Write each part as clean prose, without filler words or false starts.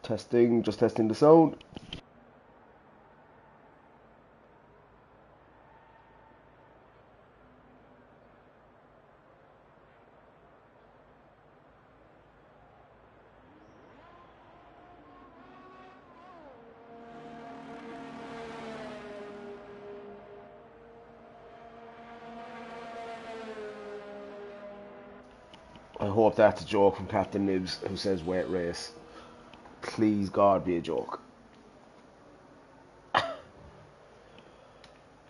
Testing, just testing the sound. I hope that's a joke from Captain Nibs who says wet race. Please God be a joke. Sorry,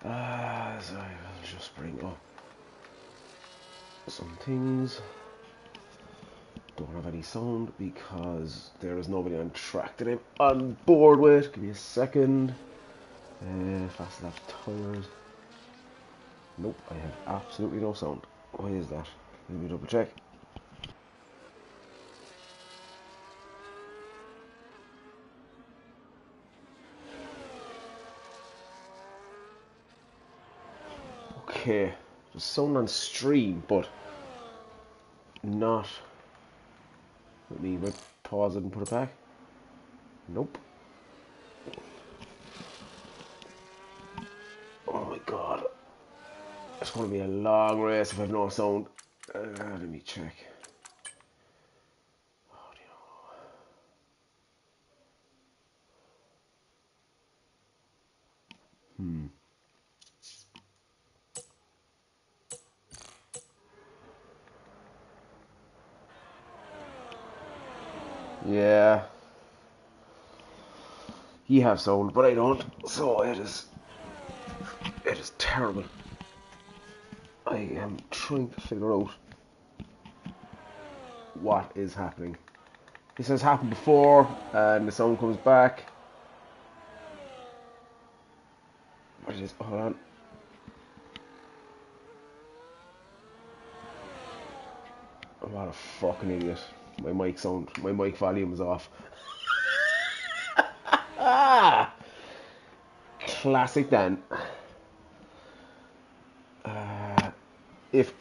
I'll just bring up some things. Don't have any sound because there is nobody on track that I'm on board with. Give me a second. Fast lap tires. Nope, I have absolutely no sound. Why is that? Let me double check. Okay, there's sound on stream, but not. Let me pause it and put it back. Nope. Oh my god. It's going to be a long race if I have no sound. Let me check. Yeah. You have sound, but I don't. So it is terrible. I am trying to figure out what is happening. This has happened before, and the sound comes back. What is this? Hold on. What a fucking idiot. My mic volume is off. Classic Dan. If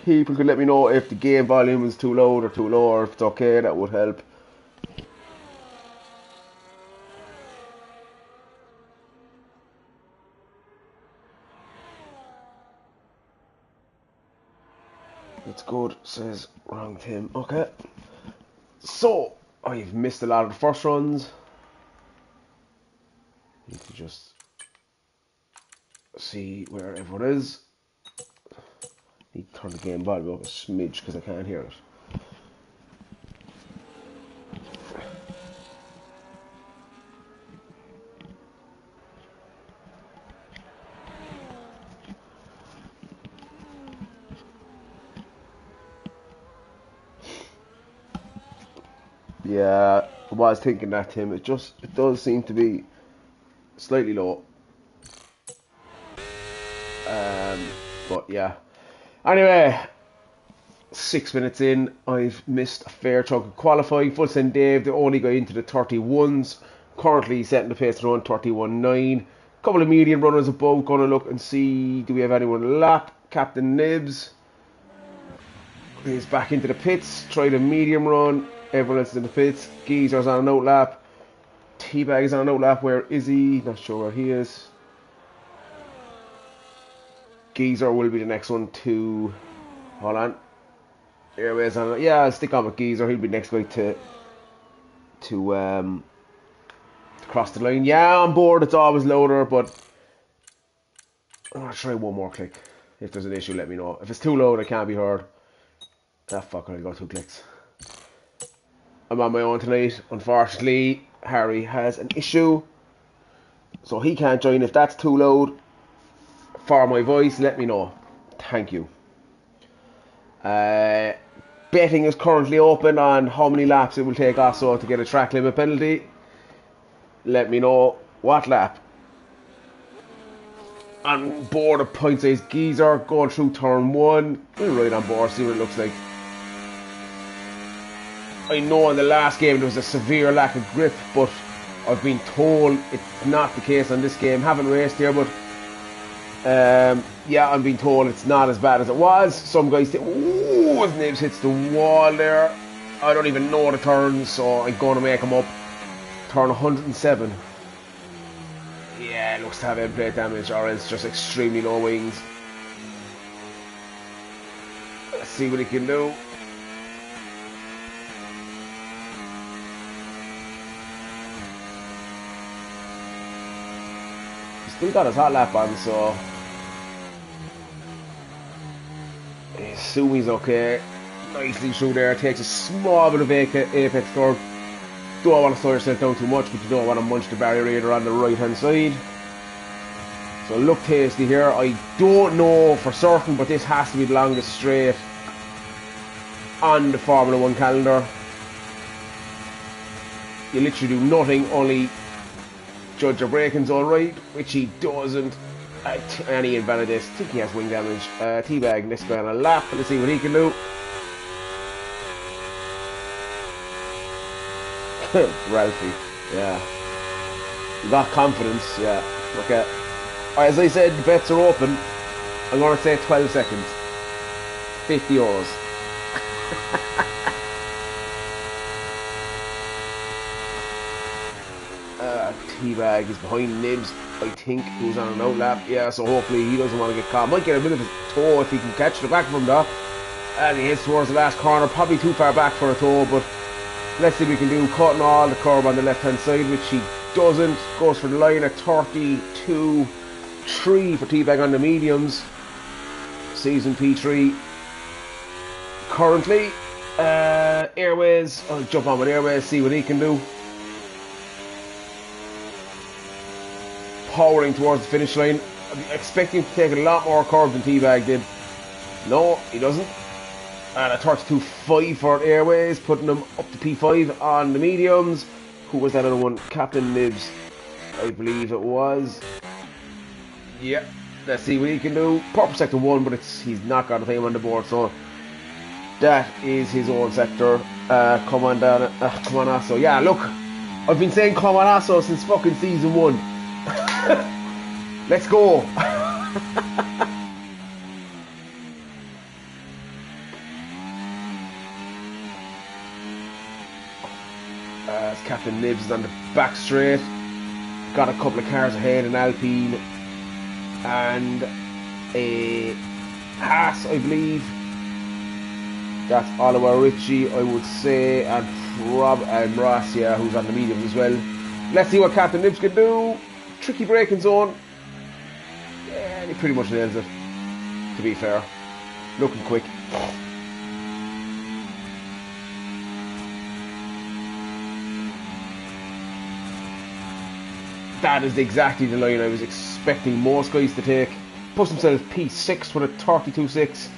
people could let me know if the game volume is too loud or too low, or if it's okay, that would help. It's good, says wrong Tim. Okay. So, I've missed a lot of the first runs. Need to just see where everyone is. Need to turn the game volume up a smidge because I can't hear it. Yeah, I was thinking that, Tim. It does seem to be slightly low. But yeah. Anyway, 6 minutes in, I've missed a fair chunk of qualifying. Full send Dave, the only guy into the 31s. Currently setting the pace around 31.9. Couple of medium runners above. Gonna look and see, do we have anyone on the lap? Captain Nibs is back into the pits. Tried a medium run. Everyone else is in the pits. Geezer's on an out lap. Teabag is on an out lap. Where is he? Not sure where he is. Geezer will be the next one to. Hold on. Airways on. Yeah, I'll stick on with Geezer. He'll be next guy to cross the line. Yeah, on board. It's always loader, but I'm gonna try one more click. If there's an issue, let me know. If it's too loud, I can't be heard. Fuck, I'll go 2 clicks. I'm on my own tonight. Unfortunately, Harry has an issue, so he can't join. If that's too loud for my voice, let me know. Thank you. Betting is currently open on how many laps it will take also to get a track limit penalty. Let me know what lap. On board a point size Geezer going through turn 1. We'll ride on board, see what it looks like. I know in the last game there was a severe lack of grip, but I've been told it's not the case on this game. Haven't raced here, but yeah, I'm being told it's not as bad as it was. Some guys say, ooh, his nibs hits the wall there. I don't even know the turns, so I'm going to make him up. turn 107. Yeah, it looks to have end plate damage, or else just extremely low wings. Let's see what he can do. He's still got his hot lap on, so I assume he's okay. Nicely through there, takes a small bit of apex curve. Don't want to slow yourself down too much, but you don't want to munch the barrier either on the right hand side. So look tasty here. I don't know for certain, but this has to be the longest straight on the Formula 1 calendar. You literally do nothing, only judge your braking zone right, which he doesn't. And he invalidates. I think he has wing damage. Teabag this guy on a lap. Let's see what he can do. Ralphie, yeah. You got confidence, yeah. Okay. As I said, the bets are open. I'm going to say 12 seconds. €50. Teabag is behind Nibs, I think, who's on an out lap. Yeah, so hopefully he doesn't want to get caught. Might get a bit of a toe if he can catch the back from that. And he hits towards the last corner. Probably too far back for a toe, but let's see what we can do. Cutting all the curb on the left hand side, which he doesn't. Goes for the line at 32.3 for Teabag on the mediums. Season P3 currently. Airways, I'll jump on with Airways, see what he can do. Powering towards the finish line. I'm expecting to take a lot more curb than Teabag did. No, he doesn't. And a 32.5 for Airways, putting them up to P5 on the mediums. Who was that other one? Captain Nibs, I believe it was. Yeah, let's see what he can do. Proper sector 1, but he's not got a time on the board, so that is his own sector. Come on, Asso. Yeah, look, I've been saying come on, Asso since fucking season 1. Let's go. As Captain Nibs is on the back straight, got a couple of cars ahead in Alpine and a Haas, I believe. That's Oliver Ritchie, I would say, and Ross, yeah, who's on the mediums as well. Let's see what Captain Nibs can do. Tricky braking zone. Yeah, he pretty much nails it, to be fair. Looking quick. That is exactly the line I was expecting most guys to take. Puts himself P6 with a 32.6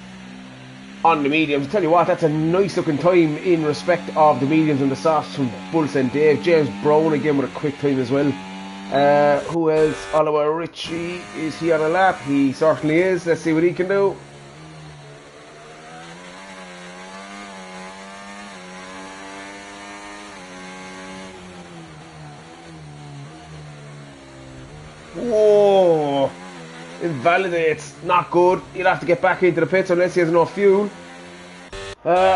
on the mediums. I tell you what, that's a nice looking time in respect of the mediums and the softs from Bulls and Dave. James Brown again with a quick time as well. Who else? Oliver Ritchie, is he on a lap? He certainly is. Let's see what he can do. Whoa! Invalidates. Not good. He'll have to get back into the pits unless he has enough fuel.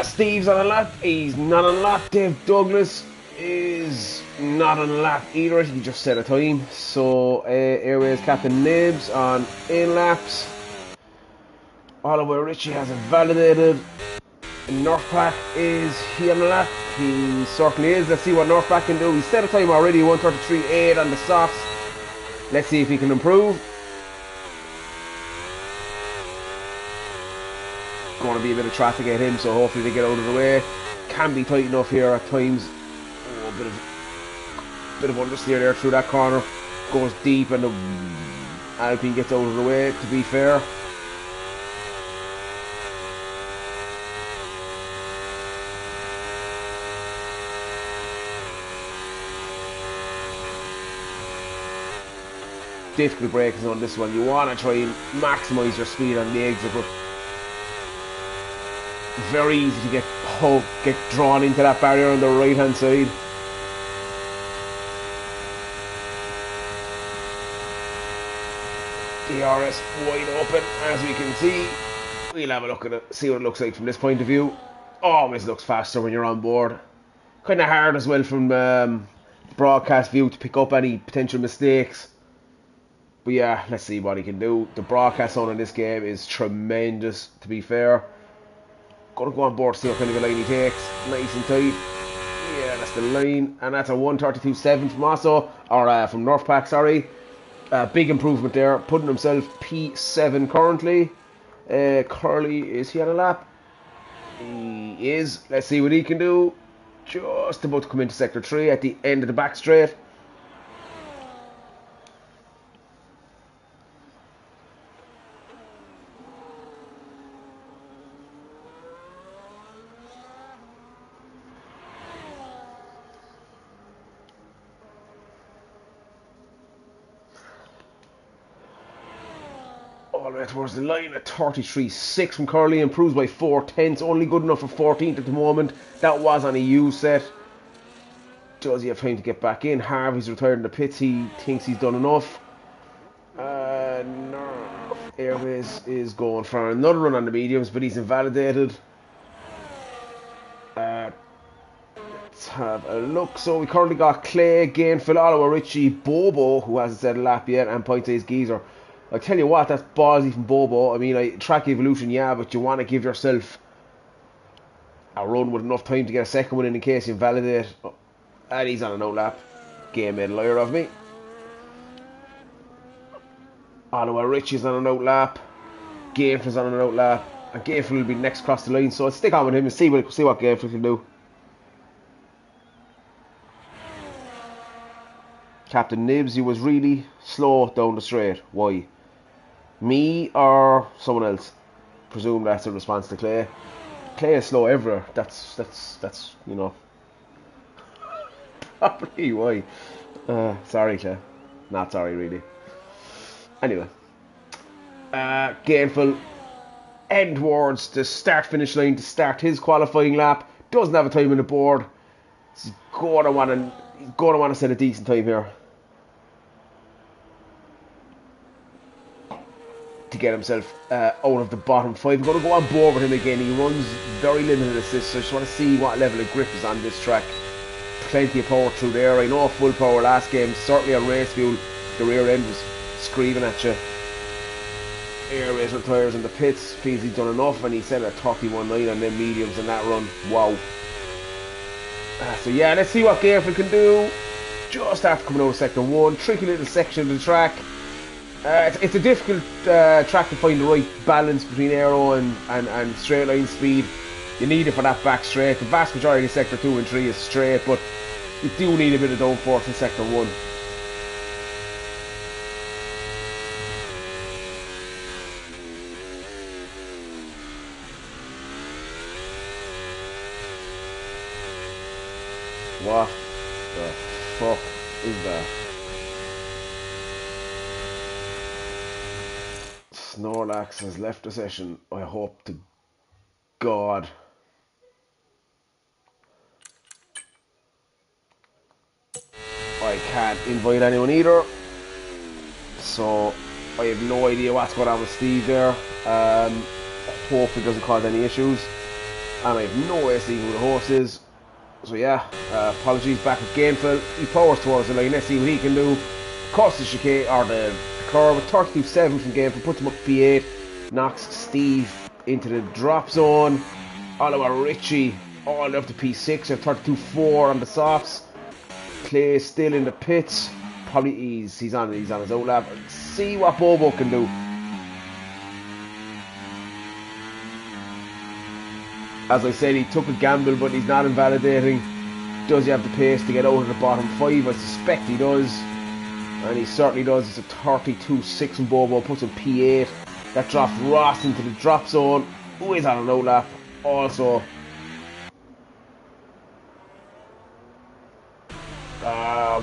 Steve's on a lap. He's not on a lap. Dave Douglas is not on a lap either. He just set a time. So Airways Captain Nibs on in laps. Oliver Ritchie has it validated. Northpack, is he on a lap? He certainly is. Let's see what Northpack can do. He set a time already, 1:33.8 on the softs. Let's see if he can improve. Going to be a bit of traffic at him, so hopefully they get out of the way. Can be tight enough here at times. Oh, a bit of understeer there through that corner. Goes deep and the Alpine gets out of the way, to be fair. Difficult braking on this one. You want to try and maximise your speed on the exit, but very easy to get drawn into that barrier on the right hand side. DRS wide open, as we can see. We'll have a look at it, see what it looks like from this point of view. Always looks faster when you're on board. Kind of hard as well from broadcast view to pick up any potential mistakes. But yeah, let's see what he can do. The broadcast on in this game is tremendous, to be fair. Gonna go on board, see what kind of a line he takes. Nice and tight. Yeah, that's the line. And that's a 132.7 from Osso, or from Northpack, sorry. Big improvement there. Putting himself P7 currently. Curly, is he on a lap? He is. Let's see what he can do. Just about to come into Sector 3 at the end of the back straight. All the way towards the line at 33.6 from Curly, improves by 4/10, only good enough for 14th at the moment. That was on a U set. Does he have time to get back in? Harvey's retired in the pits, he thinks he's done enough. No. Airways is going for another run on the mediums, but he's invalidated. Let's have a look. So we currently got Clay, Gainful, Oliver, Ritchie, Bobo, who hasn't said a lap yet, and Point Ace Geezer. I tell you what, that's ballsy from Bobo. I mean, track evolution, yeah, but you want to give yourself a run with enough time to get a second one in case you invalidate. Oh, and he's on a no lap. Game made a liar of me. Oliver Ritchie's on a no lap. Gainful's on a no lap. And Gainful will be next across the line, so I'll stick on with him and see what Gainful can do. Captain Nibs, he was really slow down the straight. Why? Me or someone else? Presume that's a response to Clay. Clay is slow everywhere. That's you know. Probably why. Sorry, Clay. Not sorry, really. Anyway. Gainful heading towards the start-finish line to start his qualifying lap. Doesn't have a time on the board. He's going to want to set a decent time here to get himself out of the bottom five. I'm going to go on board with him again. He runs very limited assist, so I just want to see what level of grip is on this track. Plenty of power through there. I know full power last game, certainly on race fuel. The rear end was screaming at you. Airways retires in the pits, feels he's done enough, and he set a 31.9 on them mediums in that run. Wow. So yeah, let's see what Gainful can do. Just after coming out of Sector 1, tricky little section of the track. It's a difficult track to find the right balance between aero and straight line speed. You need it for that back straight. The vast majority of Sector 2 and 3 is straight, but you do need a bit of downforce in Sector 1. What the fuck is that? Snorlax has left the session. I hope to God. I can't invite anyone either. So I have no idea what's going on with Steve there. Hope it doesn't cause any issues. And I have no way of seeing who the host is. So yeah, apologies, back with Gainful. He powers towards the line. Let's see what he can do. Cuts the chicane, or the curve, with 32.7 from Gainful, puts him up to P8, knocks Steve into the drop zone. Oliver Ritchie all the way up to P6 at 32.4 on the softs. Clay still in the pits. Probably he's on his own lap. See what Bobo can do. As I said, he took a gamble, but he's not invalidating. Does he have the pace to get out of the bottom five? I suspect he does. And he certainly does. It's a 32.6 from Bobo, puts him P8. That drops Ross into the drop zone. Who is on a low lap? Also.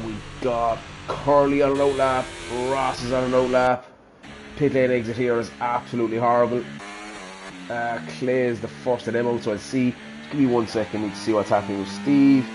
We got Curly on a low lap. Ross is on a low lap. Pit lane exit here is absolutely horrible. Clay is the first of them out, so I'll see. Just give me 1 second to see what's happening with Steve.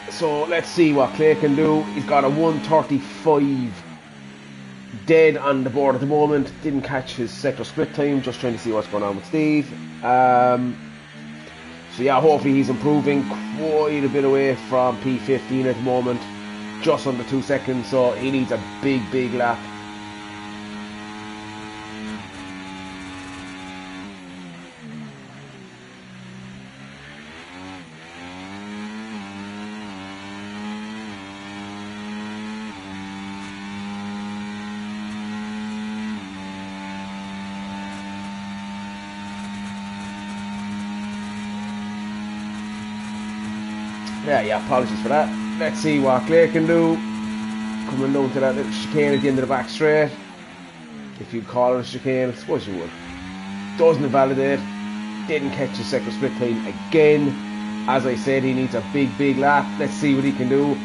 So let's see what Clay can do. He's got a 135 dead on the board at the moment. Didn't catch his sector split time. Just trying to see what's going on with Steve. So yeah, hopefully he's improving. Quite a bit away from P15 at the moment. Just under 2 seconds. So he needs a big lap. Yeah, apologies for that. Let's see what Clay can do. Coming down to that little chicane at the end of the back straight. If you call it a chicane, I suppose you would. Doesn't invalidate. Didn't catch his sector split time again. As I said, he needs a big lap. Let's see what he can do.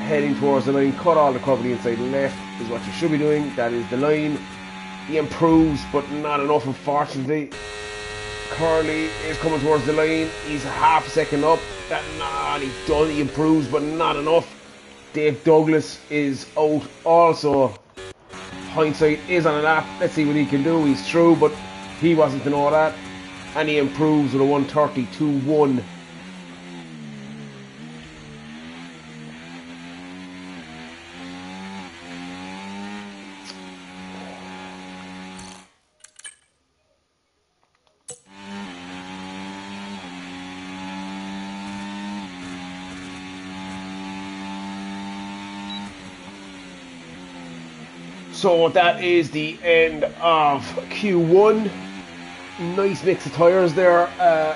Heading towards the line. Cut all the cover the inside left is what you should be doing. That is the line. He improves, but not enough, unfortunately. Curly is coming towards the line. He's half a second up. He improves, but not enough. Dave Douglas is out also. Hindsight is on a lap. Let's see what he can do. He's through, but he wasn't to know that. And he improves with a 132.1. So that is the end of Q1. Nice mix of tyres there.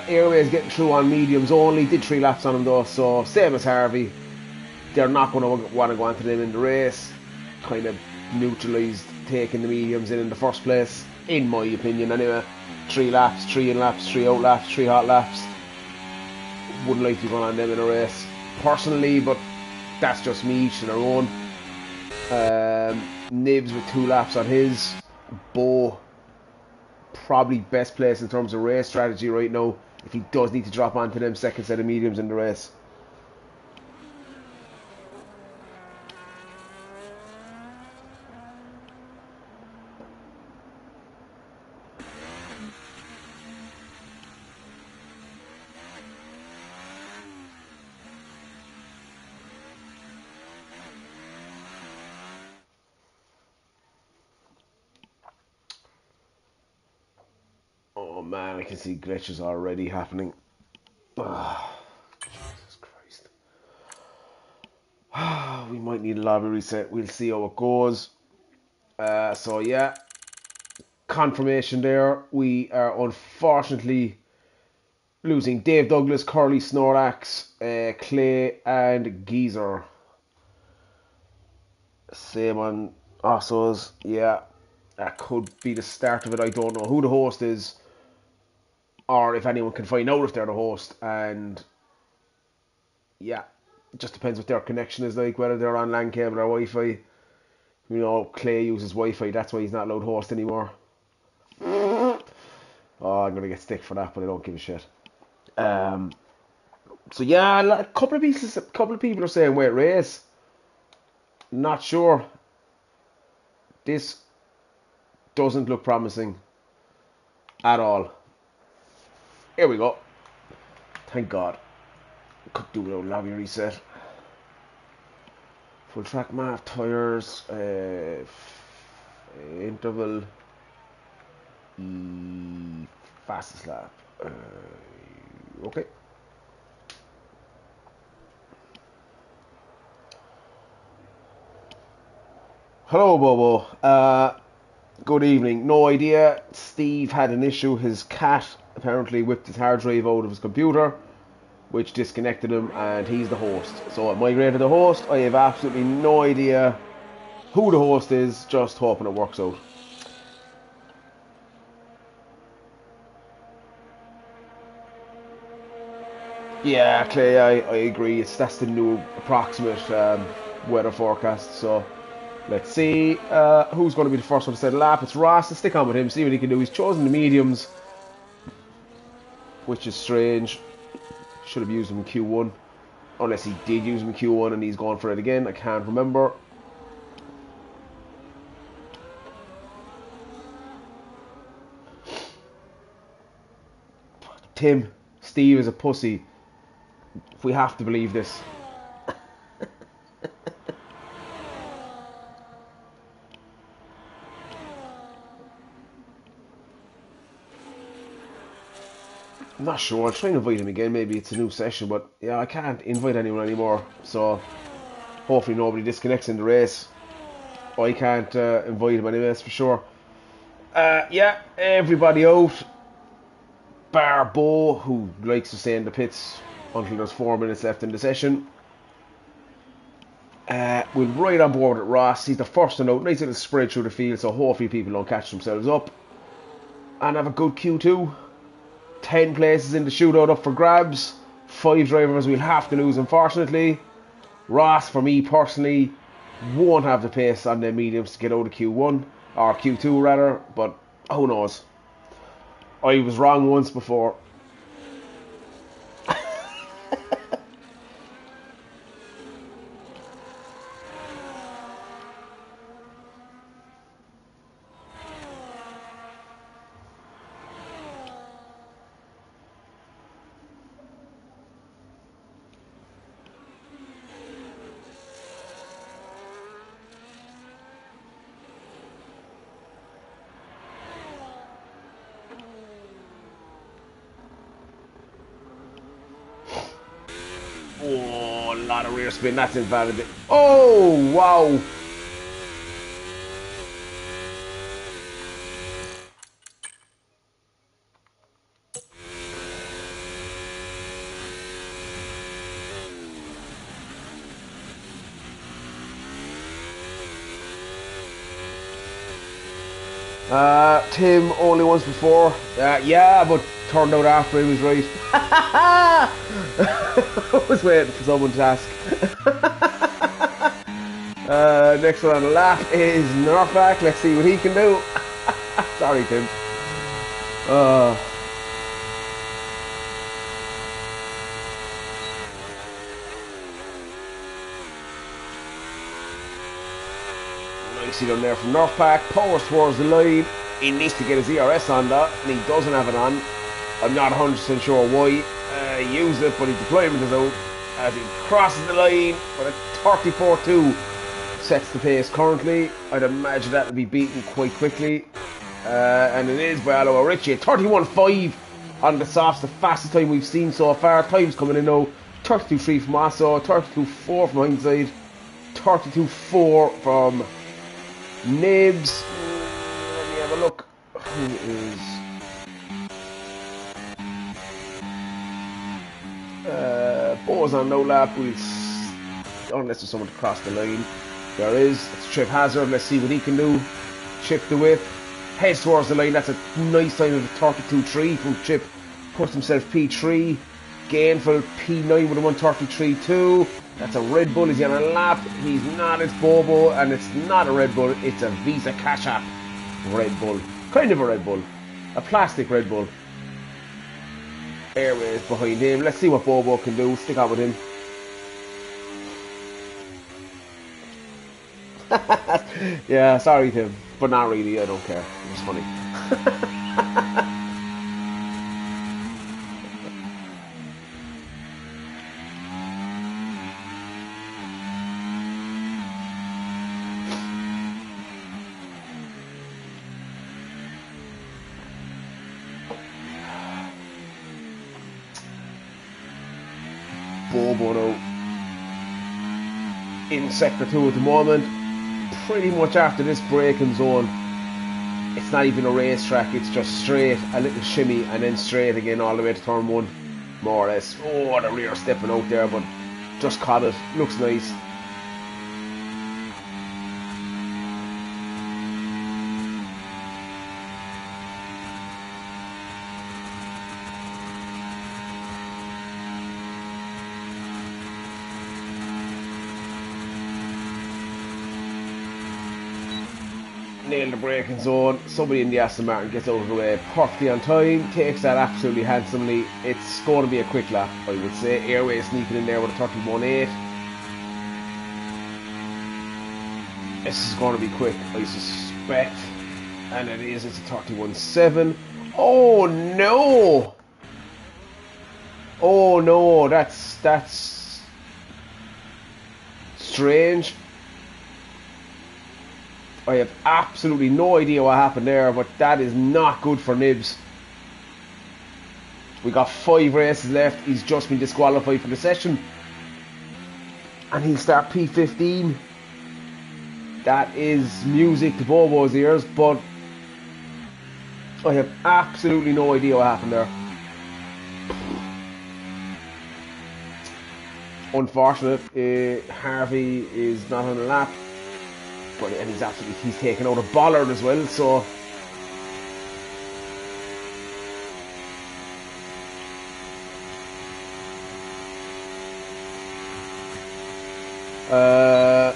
Airways getting through on mediums only. Did 3 laps on them though, so same as Harvey. They're not going to want to go onto them in the race. Kind of neutralised taking the mediums in the first place, in my opinion anyway. 3 laps, 3 in laps, 3 out laps, 3 hot laps. Wouldn't like to be going on them in a race personally, but that's just me, each to their own. Nibs with 2 laps on his. Bo probably best place in terms of race strategy right now if he does need to drop onto them second set of mediums in the race. Oh man, I can see glitches already happening. Jesus Christ. We might need a lobby reset. We'll see how it goes. So yeah, confirmation there. We are unfortunately losing Dave Douglas, Curly, Snorlax, Clay and Geezer. Same on Ossos. Yeah, that could be the start of it. I don't know who the host is, or if anyone can find out if they're the host. And yeah, it just depends what their connection is like, whether they're on LAN cable or Wi-Fi. You know, Clay uses Wi-Fi, that's why he's not allowed host anymore. Oh, I'm going to get stick for that, but I don't give a shit. So yeah, a couple of people are saying wait, race. Not sure. This doesn't look promising at all. Here we go. Thank God. Could do without lobby reset. Full track map, tyres, interval, fastest lap. Okay. Hello, Bobo. Good evening. No idea. Steve had an issue. His cat apparently whipped his hard drive out of his computer, which disconnected him, and he's the host. So I migrated the host. I have absolutely no idea who the host is, just hoping it works out. Yeah, Clay, I agree. That's the new approximate weather forecast. So let's see who's going to be the first one to set a lap. It's Ross. Let's stick on with him, see what he can do. He's chosen the mediums, which is strange. Should have used him in Q1. Unless he did use him in Q1 and he's gone for it again. I can't remember. Tim, Steve is a pussy. If we have to believe this. I'm not sure. I'll try and invite him again. Maybe it's a new session, but yeah, I can't invite anyone anymore. So hopefully nobody disconnects in the race. I can't invite him anyway, that's for sure. Yeah, everybody out. Bar Bo, who likes to stay in the pits until there's 4 minutes left in the session. We'll ride on board with Ross. He's the first one out. Nice little spread through the field, so hopefully people don't catch themselves up. And have a good Q2. 10 places in the shootout up for grabs. 5 drivers we'll have to lose, unfortunately. Ross, for me personally, won't have the pace on the mediums to get out of Q1, or Q2 rather, but who knows. I was wrong once before. Oh, a lot of rear spin. That's invalid. Oh, wow. Tim only once before. Yeah, but turned out after he was right. I was waiting for someone to ask. Next one on the lap is Northback. Let's see what he can do. Sorry, Tim. Nicely done there from Northpack. Powers towards the line. He needs to get his ERS on that, and he doesn't have it on. I'm not 100% sure why. He used it, but his deployment is out as he crosses the line. But a 34.2 sets the pace currently. I'd imagine that will be beaten quite quickly. And it is by Aloha Ritchie. 31.5 on the softs, the fastest time we've seen so far. Time's coming in now. 32.3 from Asso, 32.4 from Hindsight, 32.4 from Nibs. Let me have a look. Who is... Bo's on no lap. Unless there's someone to cross the line. There is. It's Chip Hazard. Let's see what he can do. Chip the whip. Heads towards the line. That's a nice time of 32.3 from Chip. Puts himself P3. Gainful P9 with a 133.2. That's a Red Bull. Is he on a lap? He's not. It's Bobo, and it's not a Red Bull. It's a Visa Cash App Red Bull. Kind of a Red Bull. A plastic Red Bull. Airways behind him. Let's see what Bobo can do. Stick out with him. Yeah, sorry Tim, but not really. I don't care. It's funny. Bobo now in sector 2 at the moment. Pretty much after this braking zone, it's not even a racetrack, it's just straight, a little shimmy, and then straight again all the way to turn 1, more or less. Oh, the rear stepping out there, but just caught it. Looks nice. nailed the braking zone. Somebody in the Aston Martin gets out of the way perfectly on time, takes that absolutely handsomely. It's going to be a quick lap, I would say. Airway sneaking in there with a 31.8. This is going to be quick, I suspect. And it is, it's a 31.7. Oh no! Oh no, that's strange. I have absolutely no idea what happened there, but that is not good for Nibs. We got 5 races left. He's just been disqualified for the session. And he'll start P15. That is music to Bobo's ears, but I have absolutely no idea what happened there. Unfortunate. Harvey is not on the lap. But and he's taken out a bollard as well, so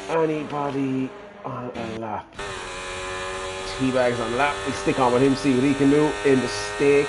anybody on a lap? Teabag's on a lap. We'll stick on with him, see what he can do in the stake.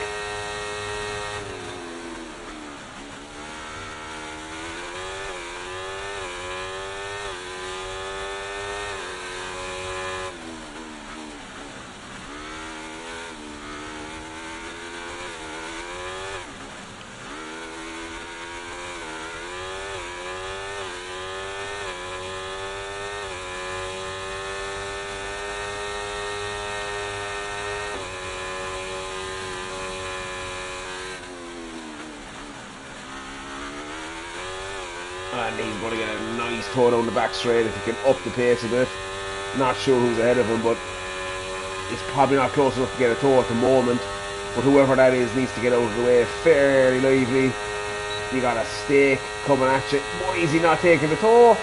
And he's going to get a nice toe down the back straight if he can up the pace a bit. Not sure who's ahead of him, but he's probably not close enough to get a toe at the moment. But whoever that is needs to get out of the way fairly lively. You got a stake coming at you. Why is he not taking the toe?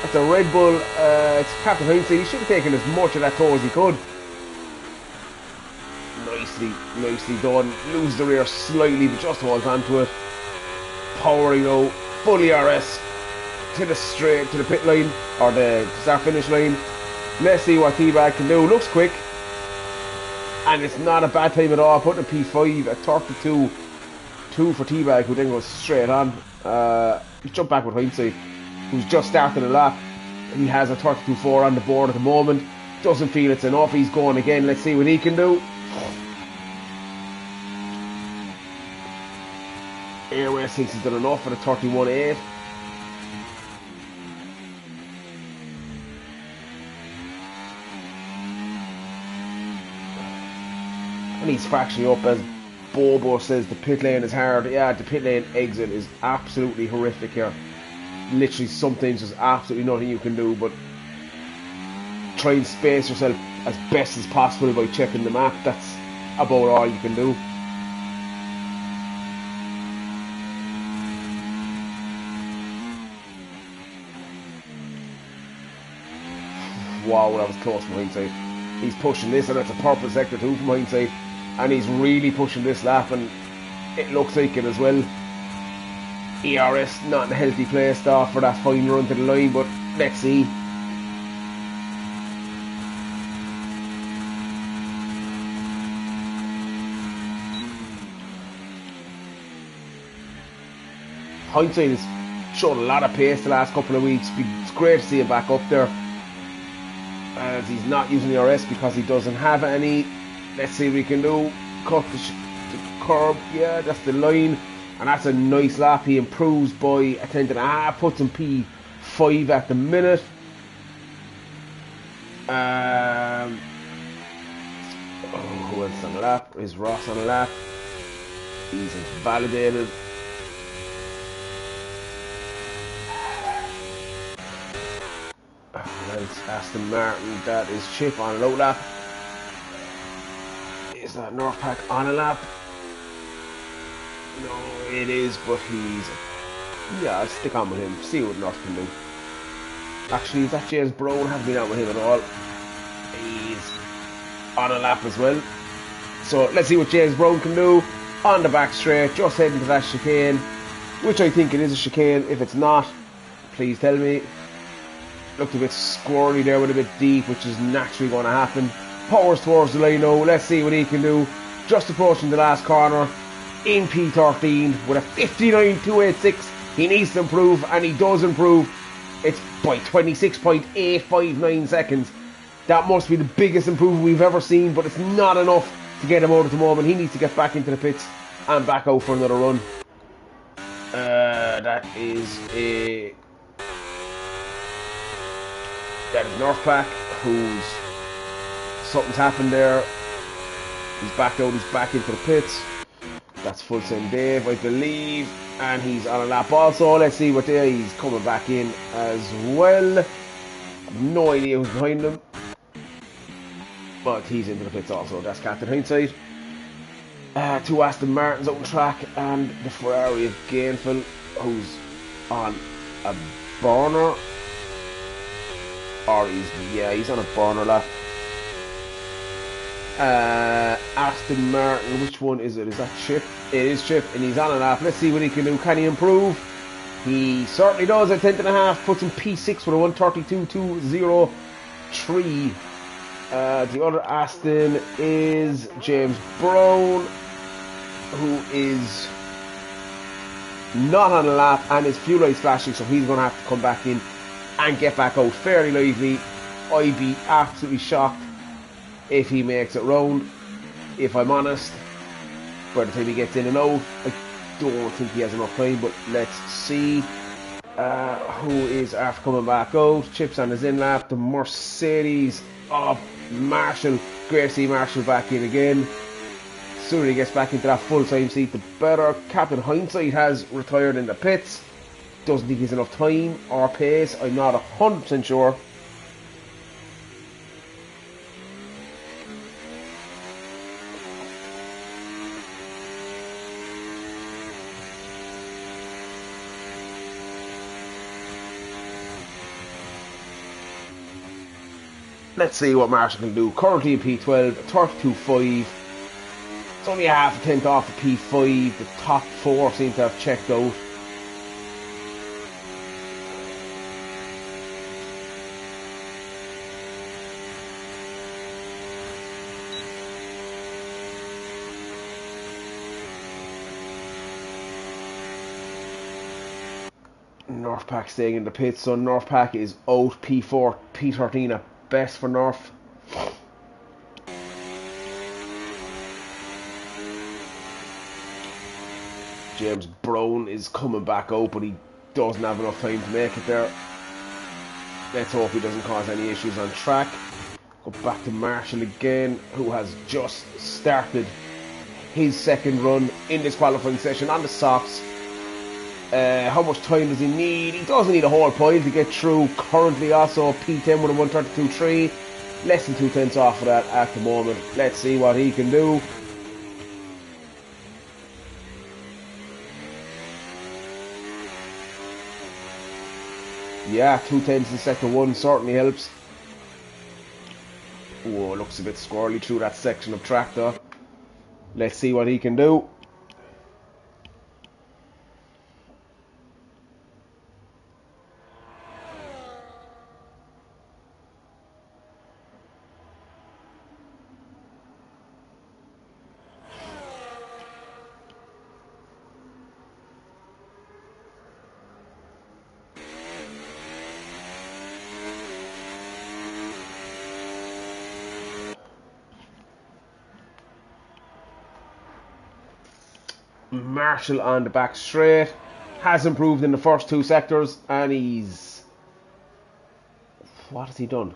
That's a Red Bull. It's Captain Hindsight. He should have taken as much of that toe as he could. Nicely done. Lose the rear slightly, but just holds onto it. Powering out. Fully RS to the pit line or the start finish line. Let's see what Teabag can do. Looks quick, and it's not a bad time at all. Putting a P5 at 32.2 for Teabag, who then goes straight on. He's jumped back with Hindsight, who's just started a lap. He has a 32.4 on the board at the moment. Doesn't feel it's enough. He's going again. Let's see what he can do. Airway thinks he's done enough for the 31.8. And he's fractioning up, as Bobo says. The pit lane is hard. Yeah, the pit lane exit is absolutely horrific here. Literally, sometimes there's absolutely nothing you can do but try and space yourself as best as possible by checking the map. That's about all you can do. Wow, that was close from Hindsight. He's pushing this, and that's a purple sector too from Hindsight. And he's really pushing this lap, and it looks like it as well. ERS not in a healthy place off for that final run to the line, but let's see. Hindsight has showed a lot of pace the last couple of weeks. It's great to see him back up there. As he's not using the RS because he doesn't have any. Let's see what we can do. Cut the curb. Yeah, that's the line. And that's a nice lap. He improves by a tenth and a half. Puts him P5 at the minute. Who else on the lap? Is Ross on the lap? He's invalidated. That's Aston Martin. That is Chip on a low lap. Is that Northpack on a lap? No, it is, but he's... Yeah, I'll stick on with him. See what North can do. Actually, is that James Brown? Haven't been out with him at all. He's on a lap as well. So let's see what James Brown can do. On the back straight, just heading to that chicane, which I think it is a chicane. If it's not, please tell me. Looked a bit squirrely there with a bit deep, which is naturally going to happen. powers towards the line now. Let's see what he can do. Just approaching the last corner in P13 with a 59.286. He needs to improve, and he does improve. It's by 26.859 seconds. That must be the biggest improvement we've ever seen, but it's not enough to get him out at the moment. He needs to get back into the pits and back out for another run. That is Northpack, who's something's happened there. He's backed out. He's back into the pits. That's Full Send Dave, I believe, and he's on a lap also. Let's see what there. He's coming back in as well. I've no idea who's behind him, but he's into the pits also. That's Captain Hindsight. Two Aston Martins out on track, and the Ferrari of Gainful, who's on a burner. Or he's on a burner lap. Aston Martin, which one is it? Is that Chip? It is Chip, and he's on a lap. Let's see what he can do. Can he improve? He certainly does. A 10th and a half, puts him P6 with a 132.203. The other Aston is James Brown, who is not on a lap, and his fuel light's flashing, so he's going to have to come back in and get back out fairly lively. I'd be absolutely shocked if he makes it round, if I'm honest. By the time he gets in and out, I don't think he has enough time, but let's see. Who is after coming back out? Chips on his in lap. The Mercedes of Marshall, Gracie Marshall back in again. The sooner he gets back into that full-time seat, the better. Captain Hindsight has retired in the pits. Doesn't think he's enough time or pace. I'm not 100% sure. Let's see what Marshall can do. Currently in P12, 32.5. It's only a half a tenth off of P5. The top four seem to have checked out. Northpack staying in the pits, so Northpack is out. P4, P13 at best for North. James Brown is coming back out, but he doesn't have enough time to make it there. Let's hope he doesn't cause any issues on track. Go back to Marshall again, who has just started his second run in this qualifying session on the softs. How much time does he need? He doesn't need a whole pile to get through. Currently also P10 with a 132.3. Less than 2 tenths off of that at the moment. Let's see what he can do. Yeah, 2 tenths in sector one certainly helps. Oh, looks a bit squirrely through that section of track though. Let's see what he can do. Marshall on the back straight has improved in the first two sectors, and he's... what has he done?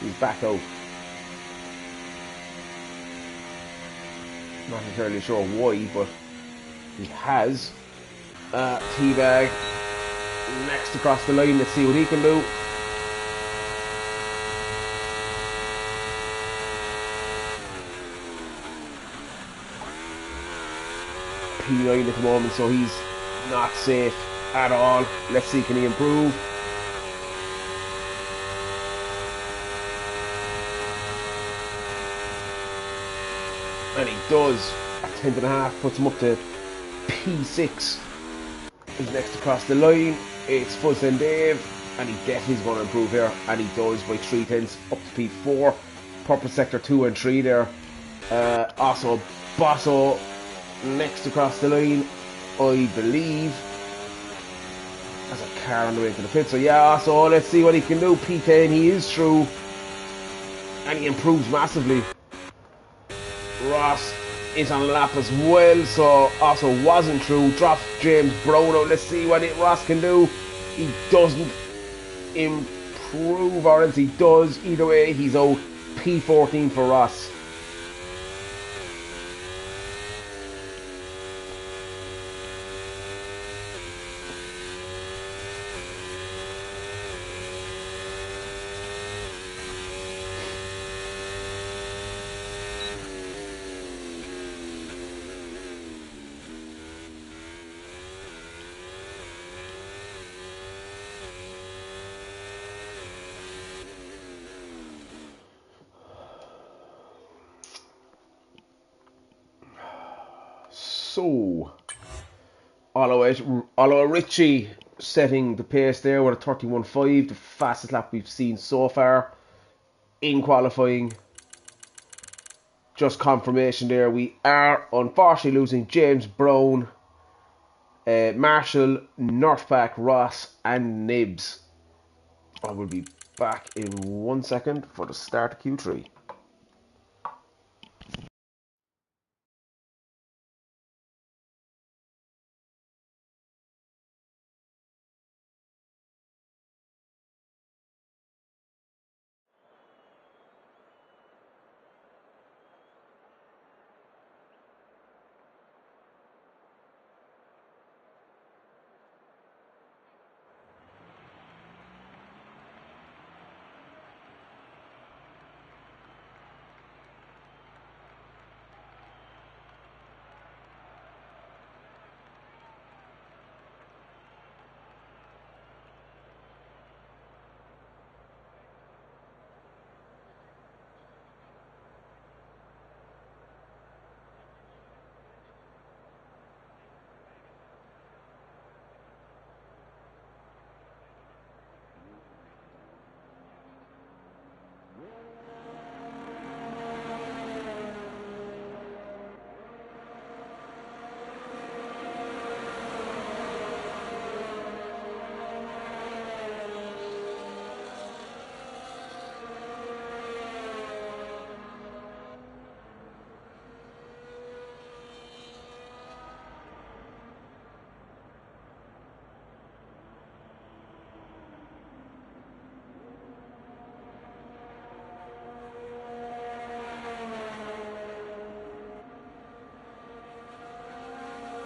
He's back out. Not entirely sure why, but he has. Teabag next across the line. Let's see what he can do. P9 at the moment, so he's not safe at all. Let's see, can he improve? And he does. A 10th and a half puts him up to P6. He's next across the line. It's Fuzz and Dave. and he definitely is going to improve here, and he does by 3/10 up to P4. Purple sector 2 and 3 there. Also, Bosso next across the line, I believe. There's a car on the way to the pit, so yeah, so let's see what he can do. P10, he is through, and he improves massively. Ross is on lap as well, so also wasn't through. Drops James Brown out. Let's see what Ross can do. He doesn't improve, or else he does. Either way, he's out. P14 for Ross. So, Oliver Ritchie setting the pace there with a 31.5, the fastest lap we've seen so far in qualifying. Just confirmation there, we are unfortunately losing James Brown, Marshall, Northpack, Ross and Nibs. I will be back in 1 second for the start of Q3.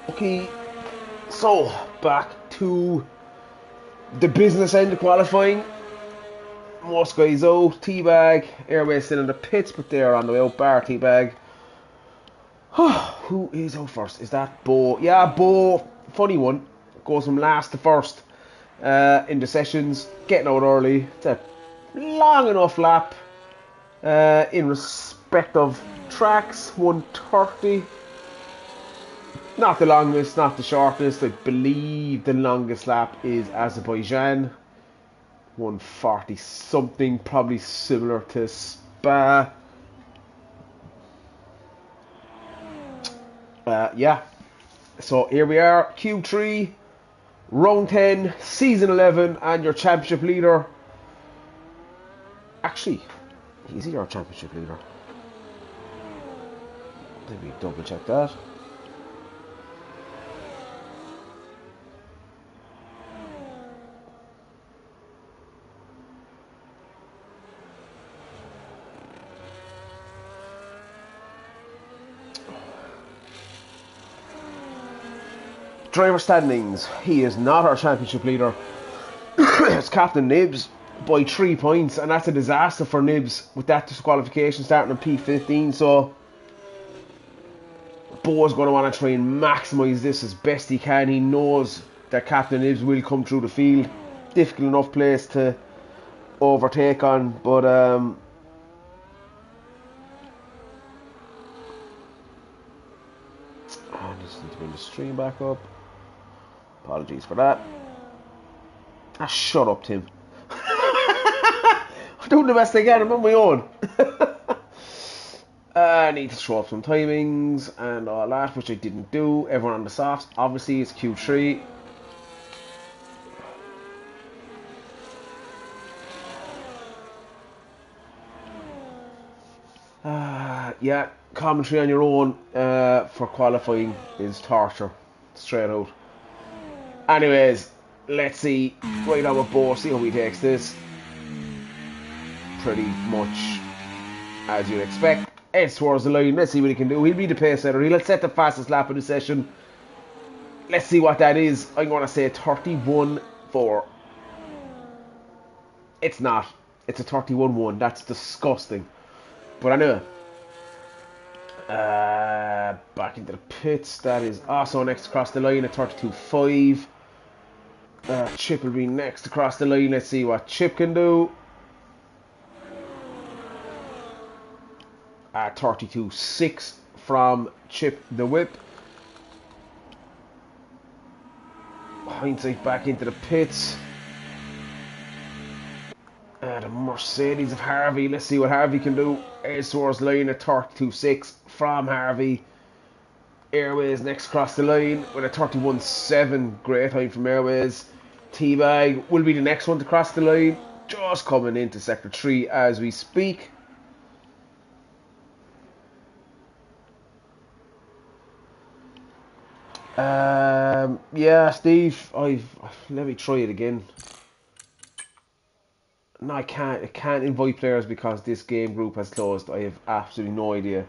Okay, so back to the business end of qualifying. Most guys out. Teabag, Airway still in the pits, but they're on the way out. Bar Teabag. Who is out first? Is that Bo? Yeah, Bo. Funny one. Goes from last to first in the sessions. Getting out early. It's a long enough lap in respect of tracks. 130. Not the longest, not the shortest. I believe the longest lap is Azerbaijan. 140 something, probably similar to Spa. Yeah. So here we are, Q3, round 10, season 11, and your championship leader. Actually, is he our championship leader? Let me double check that. Driver standings. He is not our championship leader. It's Captain Nibs by 3 points, and that's a disaster for Nibs with that disqualification starting on P15. So Bo's going to want to try and maximise this as best he can. He knows that Captain Nibs will come through the field. Difficult enough place to overtake on, but I just need to bring the stream back up. Apologies for that. Ah, shut up, Tim. doing the best I can. I'm on my own. I need to throw up some timings and all that, which I didn't do. Everyone on the softs, obviously, it's Q3. Yeah, commentary on your own for qualifying is torture, straight out. Anyways, let's see. Right on with Bo, see how he takes this. Pretty much as you'd expect. Edge towards the line. Let's see what he can do. He'll be the pace setter. He'll set the fastest lap of the session. Let's see what that is. I'm going to say 31.4. It's not. It's a 31.1. That's disgusting. But anyway. Back into the pits. That is also next across the line at 32.5. Chip will be next across the line. Let's see what Chip can do. 32.6 from Chip the Whip. Hindsight back into the pits. The Mercedes of Harvey. Let's see what Harvey can do. Edge towards line at 32.6 from Harvey. Airways next across the line with a 31.7. Great time from Airways. Teabag will be the next one to cross the line. Just coming into Sector 3 as we speak. Yeah, Steve, let me try it again. No, I can't invite players because this game group has closed. I have absolutely no idea.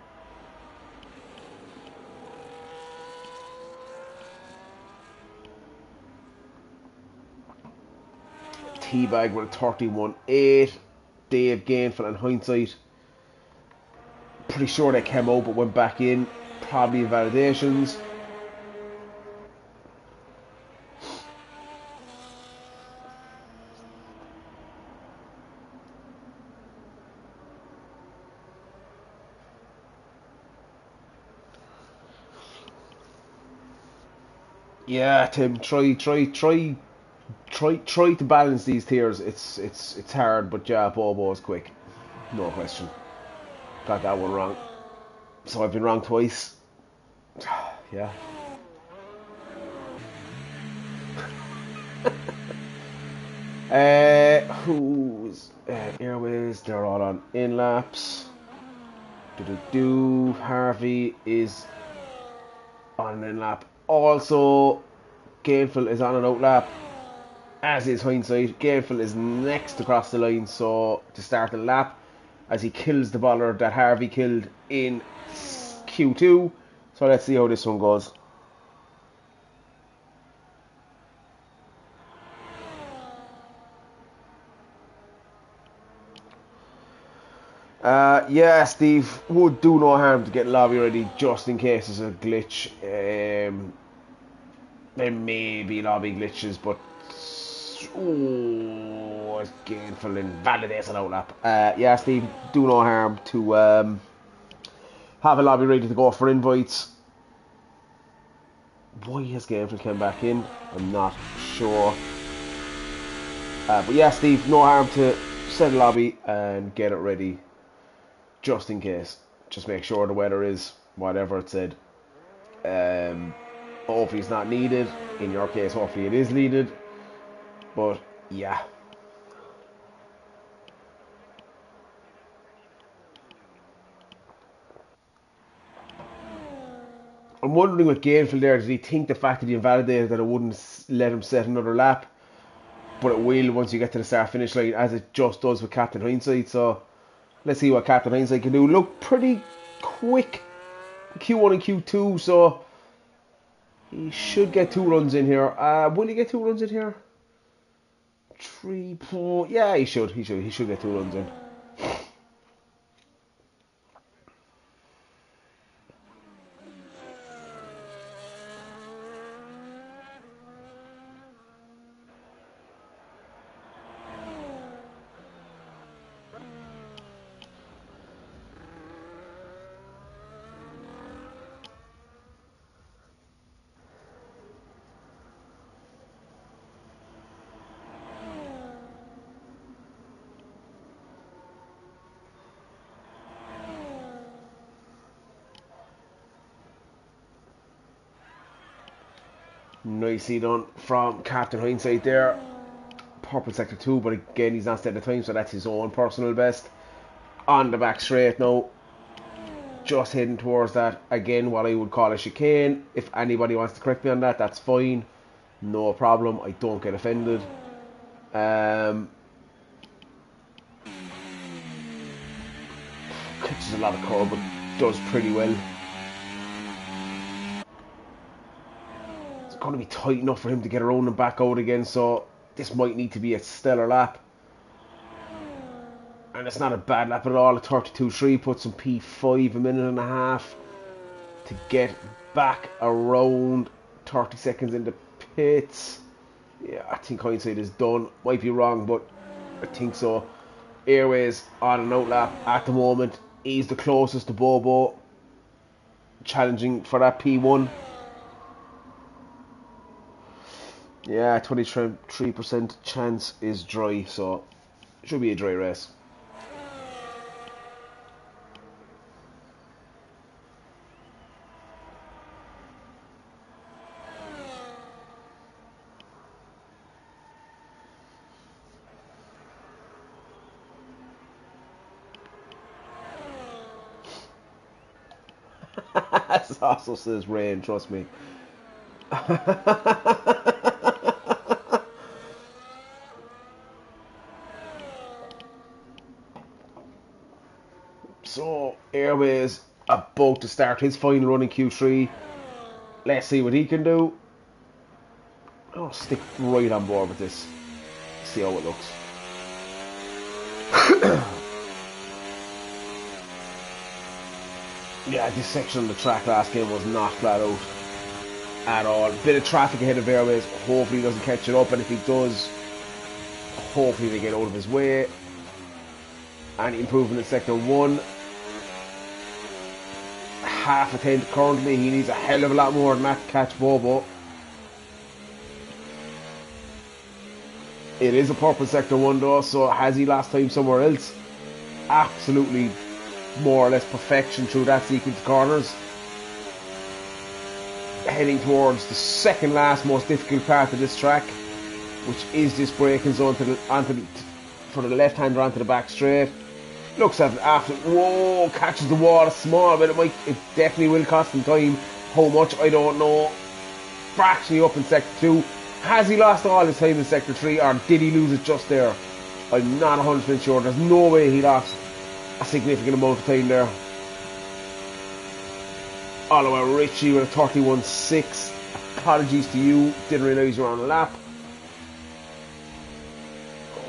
Teabag with a 31.8. Dave Gainful and Hindsight. Pretty sure they came out but went back in. Probably invalidations. Yeah, Tim, try to balance these tiers. It's hard, but yeah, Bobo is quick, no question. Got that one wrong, so I've been wrong twice. Yeah. Who's Airways? They're all on in laps. Harvey is on an in lap. Also, Gainful is on an out lap, as is Hindsight. Gainful is next across the line, so to start the lap, as he kills the baller that Harvey killed in Q2. So let's see how this one goes. Yeah, Steve, would do no harm to get lobby ready just in case there's a glitch. There may be lobby glitches, but it's Gainful invalidates an outlap. Yeah, Steve, do no harm to have a lobby ready to go for invites. Why has Gainful come back in? I'm not sure. But yeah, Steve, no harm to set a lobby and get it ready just in case. Just make sure the weather is whatever it said. Hopefully it's not needed. In your case, hopefully it is needed. But yeah. I'm wondering with Gainful there, did he think the fact that he invalidated that it wouldn't let him set another lap? But it will once you get to the start finish line, as it just does with Captain Hindsight. So let's see what Captain Hindsight can do. Look pretty quick Q1 and Q2, so he should get 2 runs in here. Will he get 2 runs in here? 3, 4. Yeah, he should get 2 runs in. Nicely done from Captain Hindsight there. Purple sector 2, but again he's not setting the time, so that's his own personal best. On the back straight now, just heading towards that, again what I would call a chicane. If anybody wants to correct me on that, that's fine, no problem, I don't get offended. Catches a lot of curb, but does pretty well. It's going to be tight enough for him to get around and back out again, so this might need to be a stellar lap. And it's not a bad lap at all. A 32.3 puts some P5, a minute and a half to get back around 30 seconds in the pits. Yeah, I think Hindsight is done. Might be wrong, but I think so. Airways on an out lap at the moment. He's the closest to Bobo, challenging for that P1. Yeah, 23% chance is dry, so it should be a dry race. That also says rain, trust me. So, Airways about to start his final run in Q3. Let's see what he can do. I'll stick right on board with this. See how it looks. Yeah, this section of the track last game was not flat out at all. Bit of traffic ahead of Airways. Hopefully he doesn't catch it up, and if he does, hopefully they get out of his way. And improvement in sector 1. Half a tenth currently. He needs a hell of a lot more than that to catch Bobo. It is a purple sector 1 though, so has he lost time somewhere else? Absolutely more or less perfection through that sequence of corners. Heading towards the second last most difficult part of this track, which is this braking zone for the left hander onto the back straight. Looks at it after, whoa, catches the wall a small bit. It definitely will cost him time. How much, I don't know. Fractionally up in sector 2. Has he lost all his time in sector 3, or did he lose it just there? I'm not 100% sure. There's no way he lost a significant amount of time there. Oliver Ritchie with a 31.6. Apologies to you, didn't realise you were on a lap.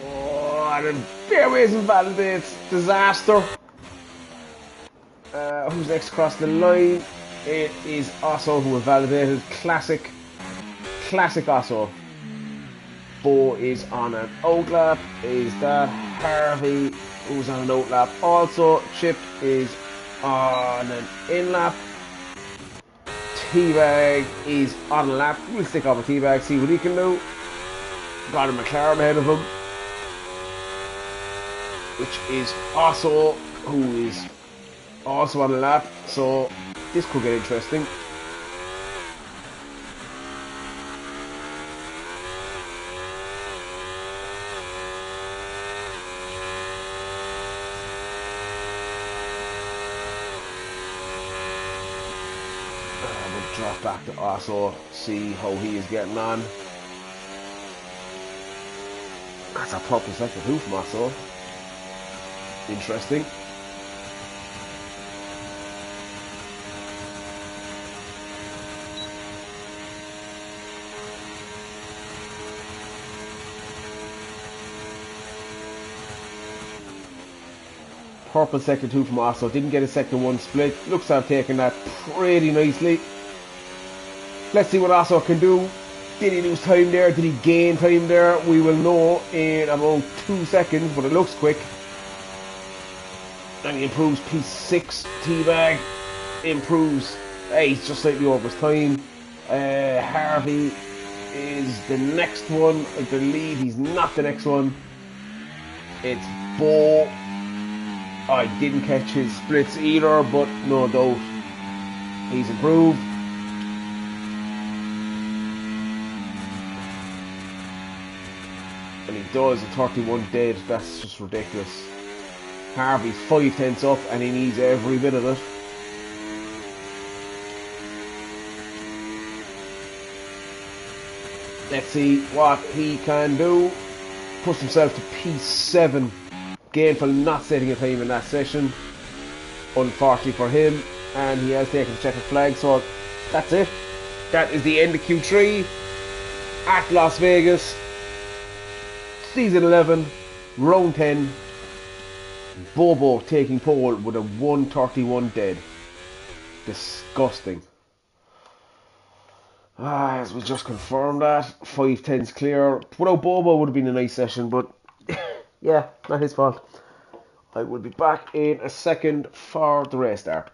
Oh, and then Fairways invalidates. Disaster. Who's next across the line? It is Osso who invalidated. Classic Osso. Bo is on an out lap. Is that Harvey who's on an out lap? Also, Chip is on an in lap. Teabag is on a lap. We'll stick off a Teabag, see what he can do. Got a McLaren ahead of him, which is Osso, who is also on a lap. So this could get interesting. Drop back to Osso, see how he is getting on. That's a purple sector 2 from Osso. Interesting. Purple sector 2 from Osso. Didn't get a sector 1 split. Looks to have taken that pretty nicely. Let's see what Osso can do. Did he lose time there? Did he gain time there? We will know in about 2 seconds, but it looks quick. And he improves P6. Teabag improves. He's just slightly over his time. Harvey is the next one. I believe he's not the next one. It's Bo. I didn't catch his splits either, but no doubt he's improved. And he does a 31 dead. That's just ridiculous. Harvey's 5/10 up and he needs every bit of it. Let's see what he can do. Puts himself to P7. Gainful not setting a time in that session. Unfortunately for him. And he has taken the checkered flag. So that's it. That is the end of Q3 at Las Vegas. Season 11, round 10. Bobo taking pole with a 131 dead. Disgusting. As we just confirmed that, 5/10s clear. Without Bobo would have been a nice session, but yeah, not his fault. I will be back in a second for the race start.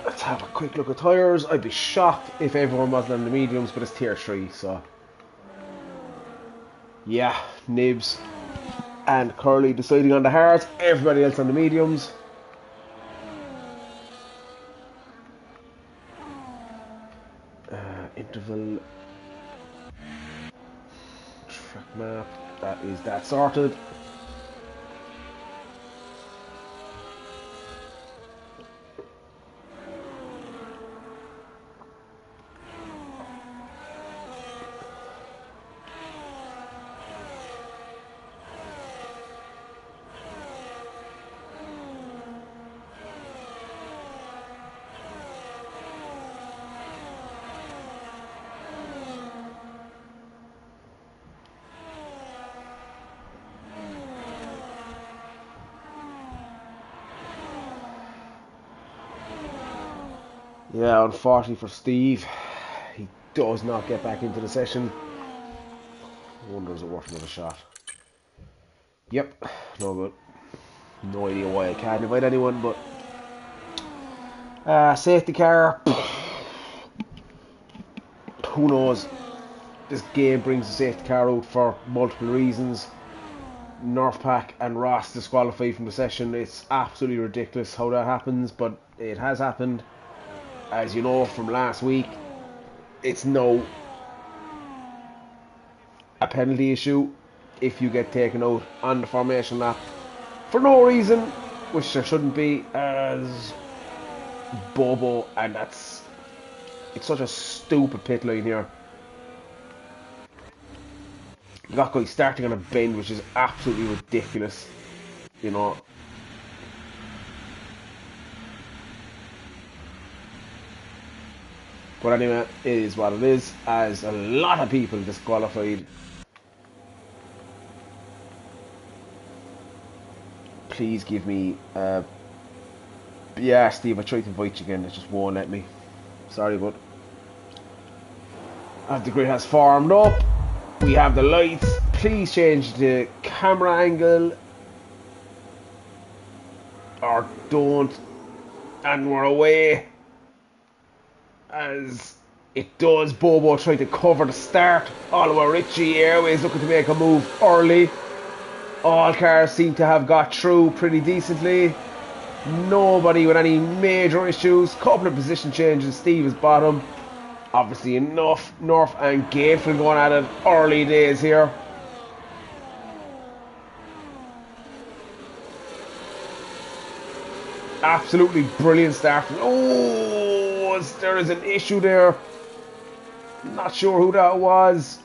Let's have a quick look at tyres. I'd be shocked if everyone wasn't on the mediums, but it's tier 3, so yeah, Nibs and Curly deciding on the hards, everybody else on the mediums. Interval track map, that sorted. Yeah, unfortunately for Steve, he does not get back into the session. I wonder is it worth another shot. Yep, no good. No idea why I can't invite anyone, but safety car. Who knows? This game brings the safety car out for multiple reasons. Northpack and Ross disqualified from the session. It's absolutely ridiculous how that happens, but it has happened. As you know from last week, it's now a penalty issue if you get taken out on the formation lap for no reason. which there shouldn't be, as Bobo, and it's such a stupid pit line here. You got guys starting on a bend, which is absolutely ridiculous, you know. But anyway, it is what it is, as a lot of people disqualified. Please give me, yeah, Steve, I tried to invite you again, it just won't let me. Sorry, bud. As the grid has formed up, we have the lights. Please change the camera angle, or don't, and we're away. As it does, Bobo trying to cover the start. Oliver Ritchie Airways looking to make a move early. All cars seem to have got through pretty decently. Nobody with any major issues. Couple of position changes. Steve is bottom. Obviously enough. North and Gateful going at it early days here. Absolutely brilliant start. Oh, there is an issue there. Not sure who that was.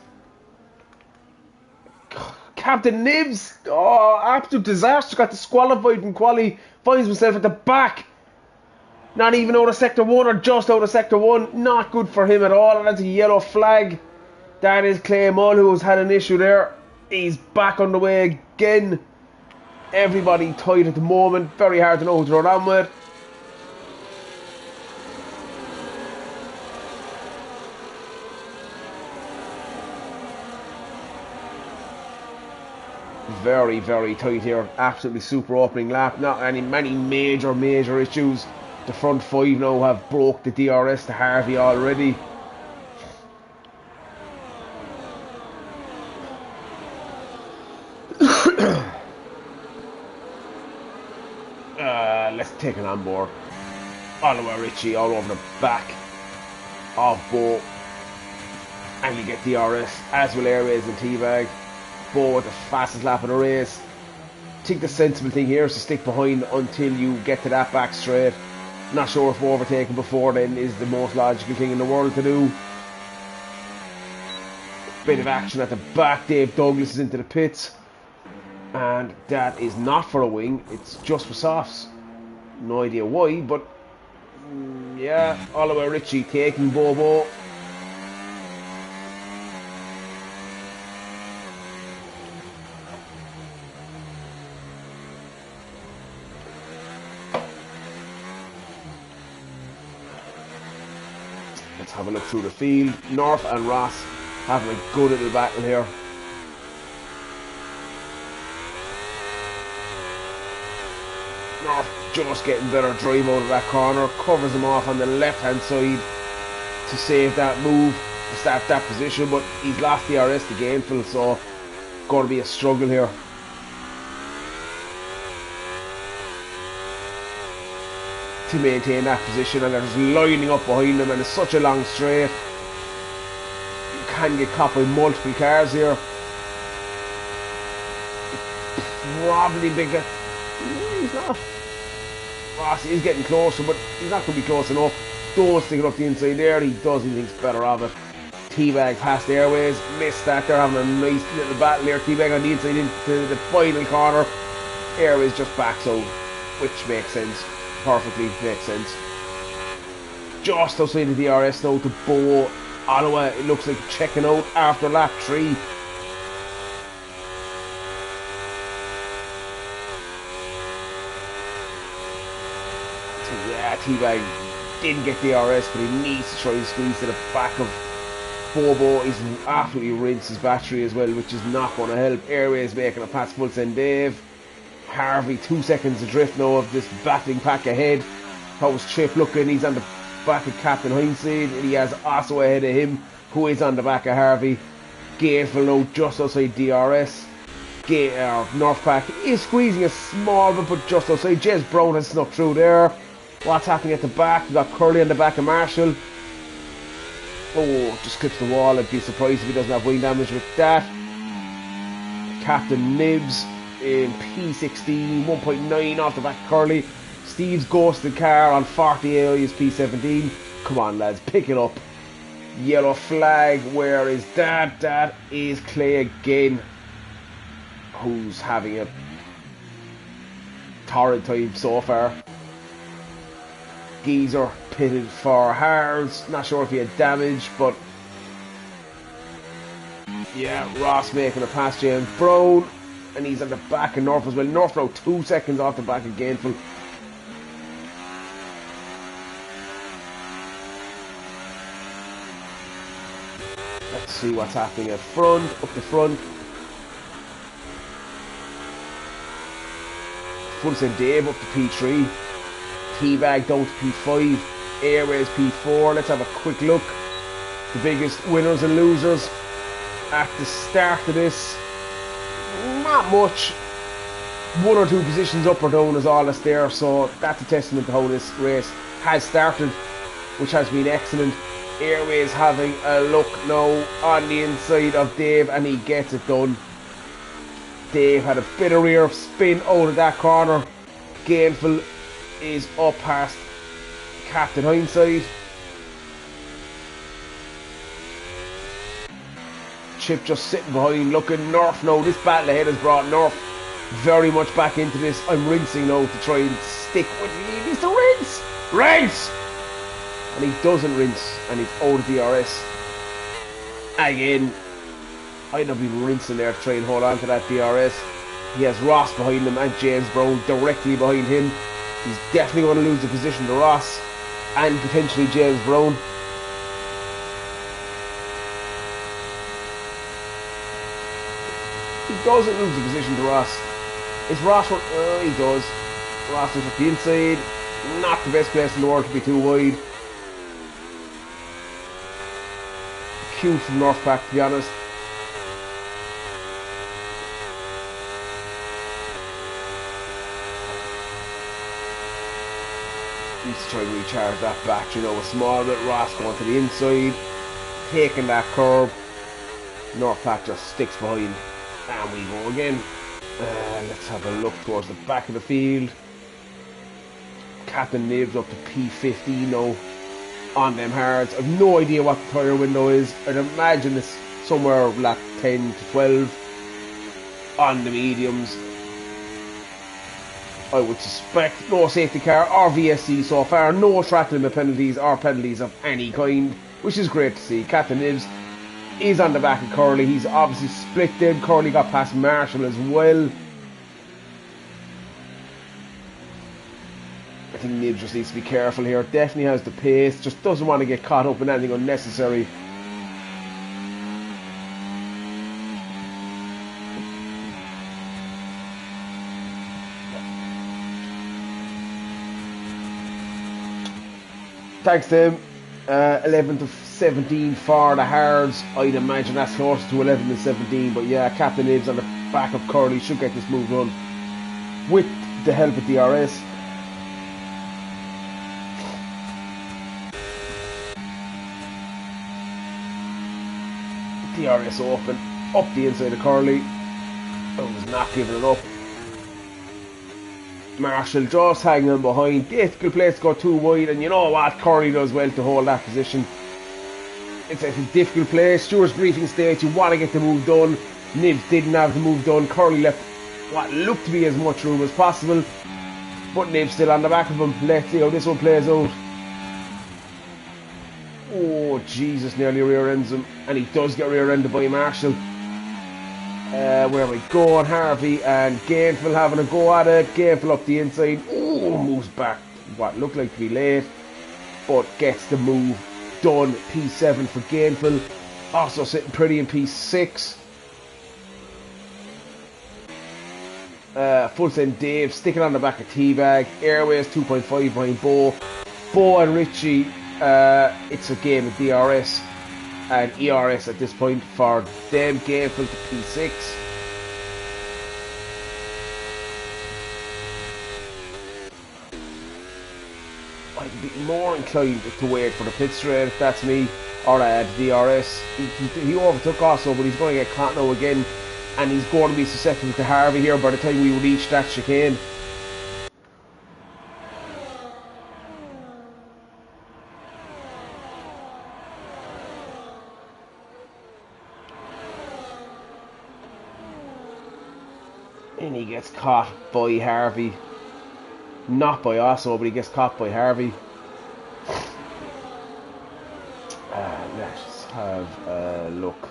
Captain Nibs. Oh, absolute disaster. Got disqualified from quali. Finds himself at the back. Not even out of sector 1 or just out of sector 1. Not good for him at all. And that's a yellow flag. That is Clay Mull, who's had an issue there. He's back on the way again. Everybody tight at the moment. Very hard to know who to run on with. Very, very tight here. Absolutely super opening lap. Not any many major issues. The front 5 now have broke the DRS to Harvey already. Let's take it on board. Oliver Ritchie all over the back of Bo. And you get DRS, as will Airways and Teabag. Bo with the fastest lap of the race. I think the sensible thing here is to stick behind until you get to that back straight. Not sure if overtaking before then is the most logical thing in the world to do. Bit of action at the back. Dave Douglas is into the pits. And that is not for a wing, it's just for softs. No idea why, but yeah, Oliver Ritchie taking Bobo. Let's have a look through the field. North and Ross having a good little battle here. North just getting better drive out of that corner, covers him off on the left hand side to save that move, to start that position, but he's lost the DRS to Gainful, so going to be a struggle here. To maintain that position, and they're just lining up behind him, and it's such a long straight. You can get caught by multiple cars here. Probably bigger. He's not. Ross is getting closer, but he's not going to be close enough. Don't stick it up the inside there. He does, he thinks better of it. Teabag past Airways, missed that. They're having a nice little battle here. Teabag on the inside into the final corner. Airways just backs out, which makes sense. Perfectly makes sense. Just outside the DRS now to Bo. Ottawa, it looks like checking out after lap 3. Yeah, Teabag didn't get DRS, but he needs to try and squeeze to the back of Bobo. He's absolutely rinsed his battery as well, which is not going to help. Airways making a pass full send Dave. Harvey 2 seconds adrift now of this battling pack ahead. How's Chip looking? He's on the back of Captain Hindsight, and he has Osso ahead of him, who is on the back of Harvey. Gainful now just outside DRS. North Pack is squeezing a small bit, but just outside. Jez Brown has snuck through there. What's happening at the back? We've got Curly on the back of Marshall. Oh, just clips the wall. I'd be surprised if he doesn't have wing damage with that. Captain Nibs in P16, 1.9 off the back of Curly. Steve's ghosted car on 40 AI is P17. Come on, lads, pick it up. Yellow flag, where is that? That is Clay again, who's having a torrid time so far. Geezer pitted for Hards, not sure if he had damage, but yeah, Ross making a pass James Brown, and he's on the back of North as well. North now 2 seconds off the back of Gainful. Let's see what's happening up the front. Full send Dave up to P3. Teabag down to P5. Airways P4. Let's have a quick look. The biggest winners and losers at the start of this. Not much. 1 or 2 positions up or down is all that's there. So that's a testament to how this race has started, which has been excellent. Airways having a look now on the inside of Dave, and he gets it done. Dave had a bit of rear spin out of that corner. Gainful is up past Captain Hindsight. Chip just sitting behind, looking. North now. This battle ahead has brought North very much back into this. I'm rinsing now to try and stick with me. He needs to rinse! Rinse! And he doesn't rinse, and he's out of DRS. Again, I'd not be rinsing there to try and hold on to that DRS. He has Ross behind him and James Brown directly behind him. He's definitely going to lose the position to Ross and potentially James Brown. He doesn't lose the position to Ross. Is Ross... he does. Ross is at the inside. Not the best place in the world to be too wide. Q from Northpack, to be honest. Needs to try and recharge that battery, you know, a small bit. Ross going to the inside, taking that curb. Northpack just sticks behind, and we go again. Let's have a look towards the back of the field. Captain Nibs up to P15 now on them hards. I've no idea what the tyre window is. I'd imagine it's somewhere lap 10 to 12 on the mediums. I would suspect no safety car or VSC so far. No track limit penalties or penalties of any kind, which is great to see. Captain Nibs is on the back of Curly. He's obviously split them. Curly got past Marshall as well. I think Nibs just needs to be careful here. Definitely has the pace, just doesn't want to get caught up in anything unnecessary. Thanks to him. 11 to 17 for the hards. I'd imagine that's closer to 11 than 17, but yeah, Captain Nibs on the back of Curly should get this move done with the help of DRS. DRS open, up the inside of Curly. I was not giving it up. Marshall just hanging behind. Difficult place to go too wide, and you know what? Curly does well to hold that position. It's a difficult place. Stewart's briefing stage, you want to get the move done. Nibs didn't have the move done. Curly left what looked to be as much room as possible, but Nibs still on the back of him. Let's see how this one plays out. Oh Jesus, nearly rear ends him, and he does get rear ended by Marshall. Where we go on Harvey and Gainful having a go at it. Gainful up the inside. Oh, moves back what looked like to be late, but gets the move done. P7 for Gainful. Also sitting pretty in P6. Full send Dave sticking on the back of Teabag. Airways 2.5 behind Bo. Bo and Richie. It's a game of DRS and ERS at this point for them. Gainful to P6. I'd be more inclined to wait for the pit straight if that's me, or the DRS. He overtook also, but he's going to get caught now again and he's going to be susceptible to Harvey here by the time we reach that chicane. And he gets caught by Harvey. Not by Osso, but he gets caught by Harvey. Let's have a look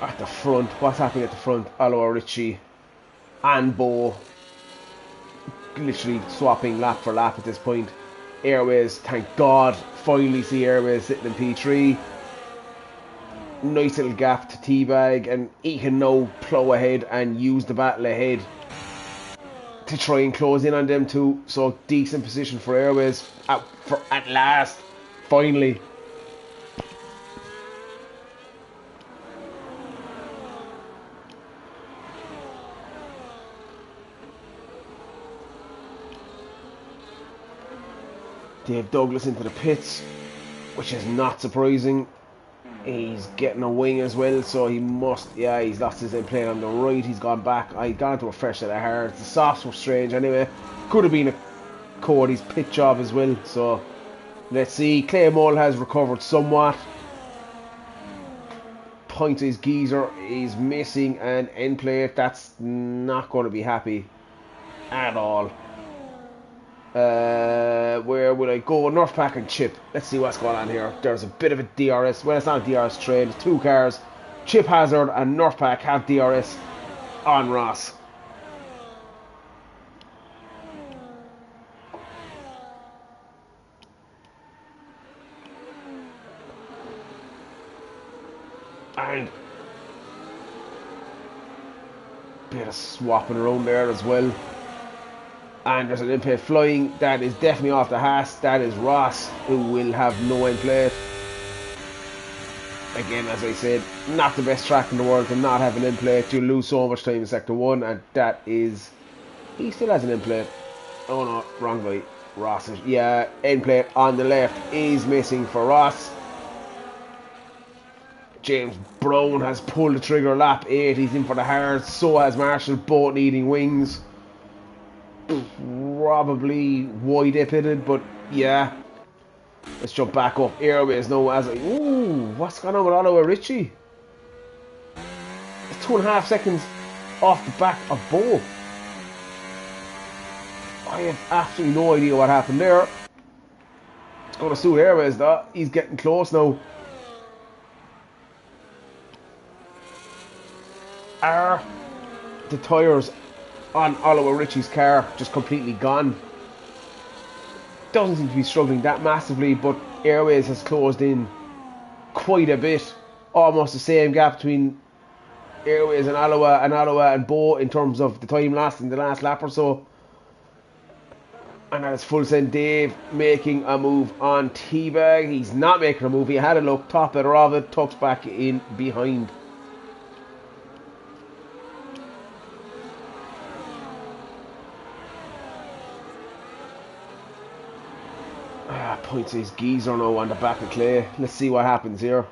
at the front. What's happening at the front? Aloha Richie and Bo literally swapping lap for lap at this point. Airways, thank God, finally see Airways sitting in P3. Nice little gap to Teabag, and he can now plow ahead and use the battle ahead to try and close in on them two. So decent position for Airways at last, finally. Dave Douglas into the pits, which is not surprising. He's getting a wing as well, so he must, yeah, he's lost his plane on the right. He's gone back. I got into a fresh set of hard. The softs were strange anyway. Could have been a Cody's pit job as well, so let's see. Clay Mole has recovered somewhat. Point his geezer is missing an end plate. That's not going to be happy at all. Where would I go? North Pack and Chip. Let's see what's going on here. There's a bit of a DRS. Well, it's not a DRS train. It's two cars. Chip Hazard and North Pack have DRS on Ross. And bit of swapping around there as well. And there's an end plate flying. That is definitely off the Haas. That is Ross, who will have no end plate. Again, as I said, not the best track in the world to not have an end plate. You lose so much time in Sector 1, and that is... He still has an end plate. Oh no, wrong way. Ross is... Yeah, end plate on the left is missing for Ross. James Brown has pulled the trigger lap 8. He's in for the hard. So has Marshall, both needing wings. Probably wide pitted, but yeah. Let's jump back up. Airways now as I... Ooh, what's going on with Aloha Richie? It's 2.5 seconds off the back of Bo. I have absolutely no idea what happened there. It's going to suit Airways though. He's getting close now. Are the tyres on Aloha Richie's car just completely gone? Doesn't seem to be struggling that massively, but Airways has closed in quite a bit. Almost the same gap between Airways and Aloha and Bo in terms of the time lost in the last lap or so. And that is full send Dave making a move on Teabag. He's not making a move. He had a look, top it of it, tucks back in behind. Points his geezer now on the back of Clay. Let's see what happens here.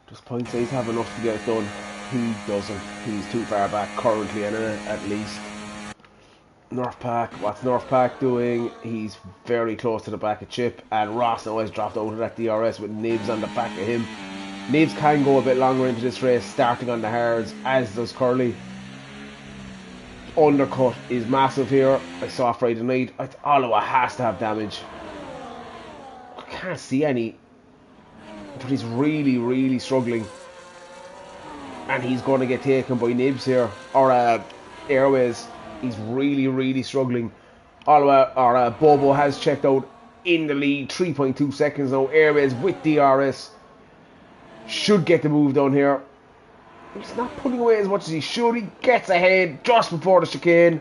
Does Point Says have enough to get it done? He doesn't. He's too far back currently, anyway, at least. North Pack, what's North Pack doing? He's very close to the back of Chip, and Ross now has dropped out of that DRS with Nibs on the back of him. Nibs can go a bit longer into this race, starting on the hards, as does Curly. Undercut is massive here. I saw Friday night. Aloha has to have damage. I can't see any. But he's really, really struggling. And he's going to get taken by Nibs here. Or Airways. He's really, really struggling. Bobo has checked out in the lead. 3.2 seconds now. Airways with DRS. Should get the move done here. He's not pulling away as much as he should. He gets ahead just before the chicane.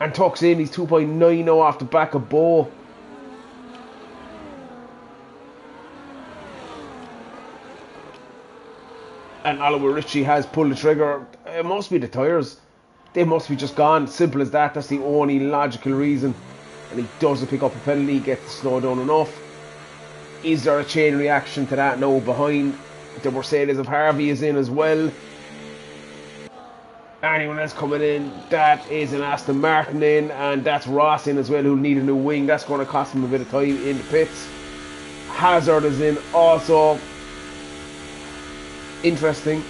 And tucks in. He's 2.90 off the back of Bo. And Oliver Ritchie has pulled the trigger. It must be the tyres. They must be just gone. Simple as that. That's the only logical reason. And he doesn't pick up a penalty. Gets to slow down enough. Is there a chain reaction to that? No. Behind the Mercedes of Harvey is in as well. Anyone else coming in? That is an Aston Martin in. And that's Ross in as well, who need a new wing. That's going to cost him a bit of time in the pits. Hazard is in also. Interesting.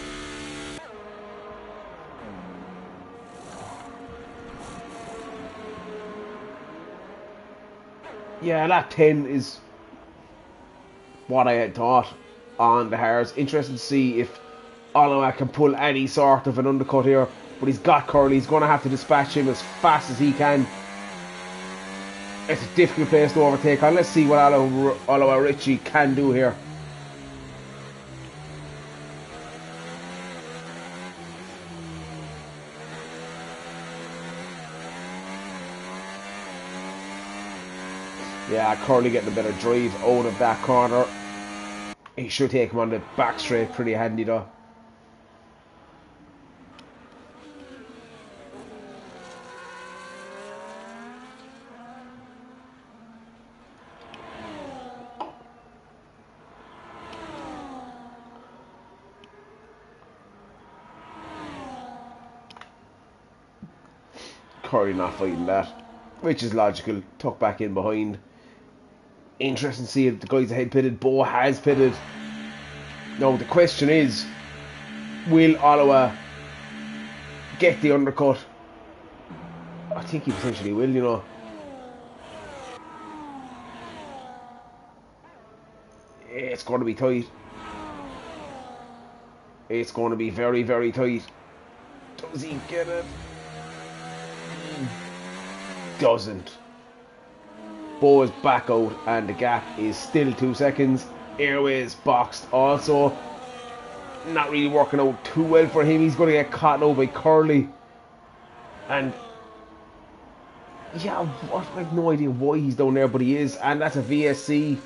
Yeah, lap 10 is what I had thought on the hards. Interesting to see if Oliver can pull any sort of an undercut here. But he's got Curly. He's going to have to dispatch him as fast as he can. It's a difficult place to overtake on. Let's see what Oliver Ritchie can do here. Yeah, Curly getting a better drive out of that corner. He should take him on the back straight pretty handy though. Curly not fighting that, which is logical. Tuck back in behind. Interesting to see if the guys ahead pitted. Bo has pitted. Now the question is, will Oliver get the undercut? I think he potentially will, you know. It's going to be tight. It's going to be very, very tight. Does he get it? He doesn't. Bo is back out and the gap is still 2 seconds. Airways boxed also. Not really working out too well for him. He's going to get caught out by Curly. And yeah, I have no idea why he's down there, but he is. And that's a VSC.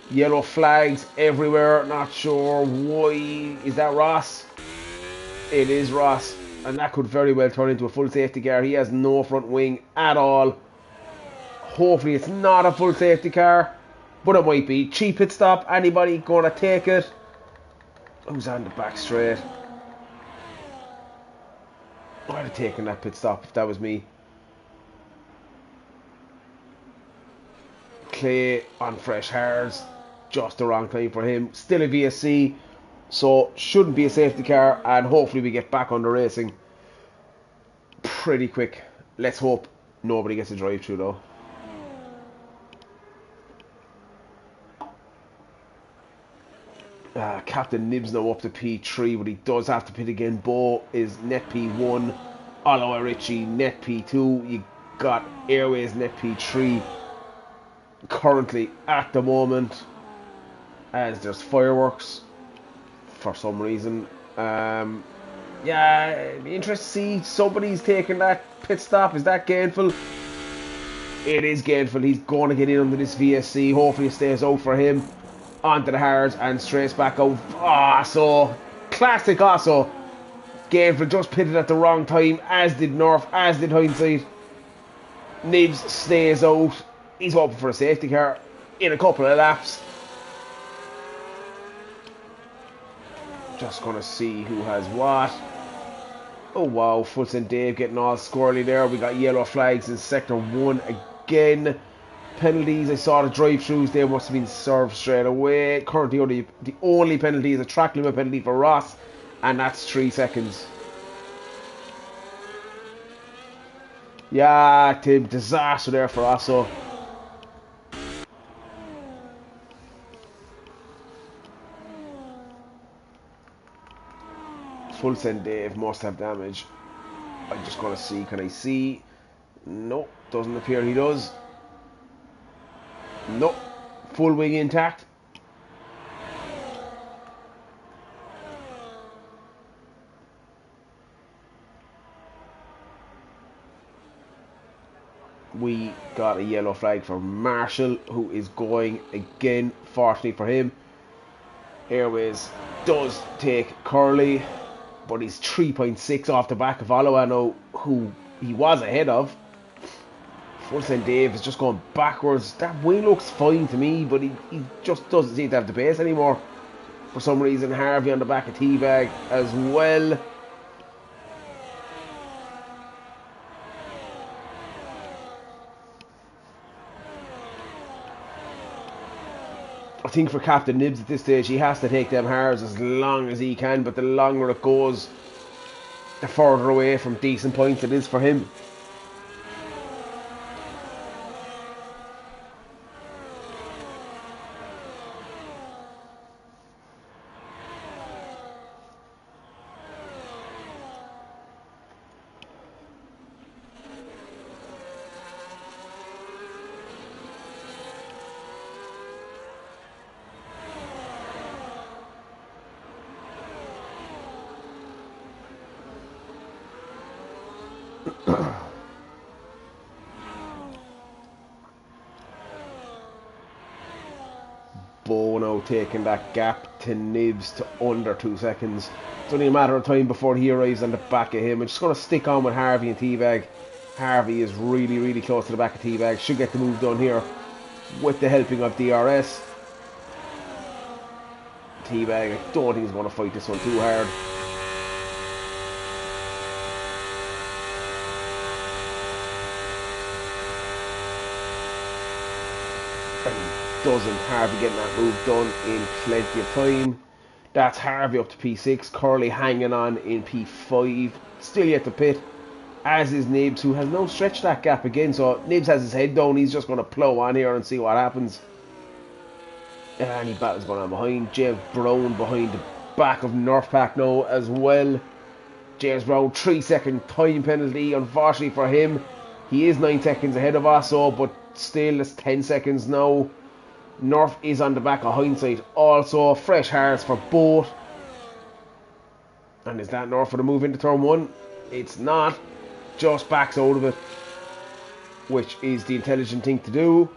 Yellow flags everywhere. Not sure why. Is that Ross? It is Ross. And that could very well turn into a full safety car. He has no front wing at all. Hopefully it's not a full safety car, but it might be. Cheap pit stop. Anybody gonna take it? Who's on the back straight? I'd have taken that pit stop if that was me. Clay on fresh hards. Just the wrong time for him. Still a VSC, so shouldn't be a safety car, and hopefully we get back on the racing pretty quick. Let's hope nobody gets a drive through though. Captain Nibs now up to P3, but he does have to pit again. Bo is net P1. Oliver Ritchie net P2. You got Airways net P3 currently at the moment, as there's fireworks for some reason. Yeah, it'd be interesting to see somebody's taking that pit stop. Is that Gainful? It is Gainful. He's going to get in under this VSC. Hopefully it stays out for him. Onto the hards and straight back out. So classic also. Gainful just pitted at the wrong time, as did North, as did Hindsight. Nibs stays out. He's hoping for a safety car in a couple of laps. Just gonna see who has what. Oh wow, Foots and Dave getting all squirrely there. We got yellow flags in sector 1 again. Penalties, I saw the drive-throughs, they must have been served straight away. Currently the only penalty is a track limit penalty for Ross, and that's 3 seconds. Yeah, Tim, disaster there for us. So Full send Dave must have damage. I'm just gonna see, can I see? No, doesn't appear he does. Nope, full wing intact. we got a yellow flag for Marshall, who is going again, fortunately for him. Airways does take Curly, but he's 3.6 off the back of Oluwano, who he was ahead of. Full Send Dave is just going backwards. That wing looks fine to me, but he just doesn't seem to have the pace anymore. For some reason, Harvey on the back of Teabag as well. I think for Captain Nibs at this stage, he has to take them hards as long as he can, but the longer it goes, the further away from decent points it is for him. Bono taking that gap to Nibs to under 2 seconds. It's only a matter of time before he arrives on the back of him. I'm just going to stick on with Harvey and Teabag. Harvey is really, really close to the back of Teabag. Should get the move done here with the helping of DRS. Teabag, I don't think he's going to fight this one too hard. Doesn't. Harvey getting that move done in plenty of time. That's Harvey up to P6. Curly hanging on in P5. Still yet to pit. As is Nibs, who has now stretched that gap again. So Nibs has his head down. He's just going to plow on here and see what happens. Any battles going on behind. James Brown behind the back of Northpack now as well. James Brown, 3 second time penalty. Unfortunately for him, he is 9 seconds ahead of Osso, but still it's 10 seconds now. North is on the back of Hindsight. Also, fresh hearts for both. And is that North for the move into turn 1? It's not. Just backs out of it, which is the intelligent thing to do.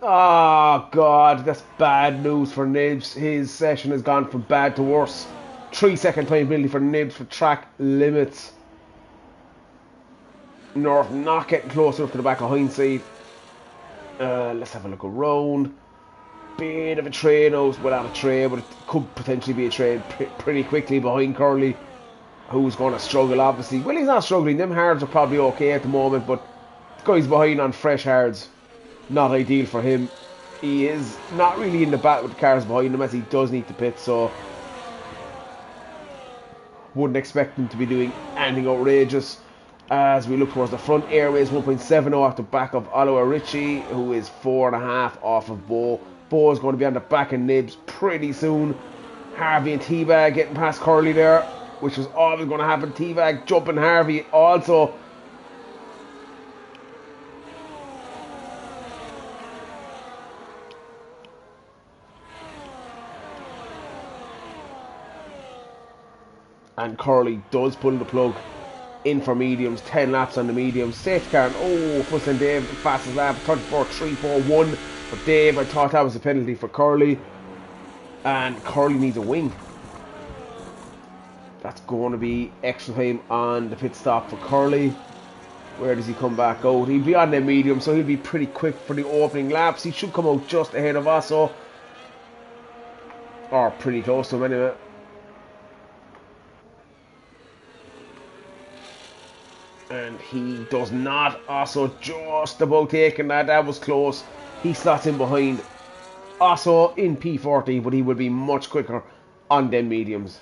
Oh God, that's bad news for Nibs. His session has gone from bad to worse. 3 second time penalty for Nibs for track limits. North not getting close enough to the back of Hindsight. Let's have a look around. Bit of a train out without a train, but it could potentially be a train pretty quickly behind Curly, who's going to struggle obviously. Well, he's not struggling. Them hards are probably okay at the moment, but the guy's behind on fresh hards. Not ideal for him. He is not really in the battle with the cars behind him, as he does need to pit, so wouldn't expect him to be doing anything outrageous. As we look towards the front, Airways 1.70 off the back of Aloha Ritchie, who is 4.5 off of Bo. Bo is going to be on the back of Nibs pretty soon. Harvey and Teabag getting past Curly there, which was always going to happen. Teabag jumping Harvey also. And Curly does pull the plug in for mediums. 10 laps on the mediums. Safety car, and oh, Fuss and Dave, the fastest lap, 34.341 for Dave. I thought that was a penalty for Curly, and Curly needs a wing. That's going to be extra time on the pit stop for Curly. Where does he come back out? He'll be on the medium, so he'll be pretty quick for the opening laps. He should come out just ahead of Osso, or pretty close to him anyway. And he does not. Also just about taking that. That was close. He slots in behind Osso in P40, but he will be much quicker on them mediums.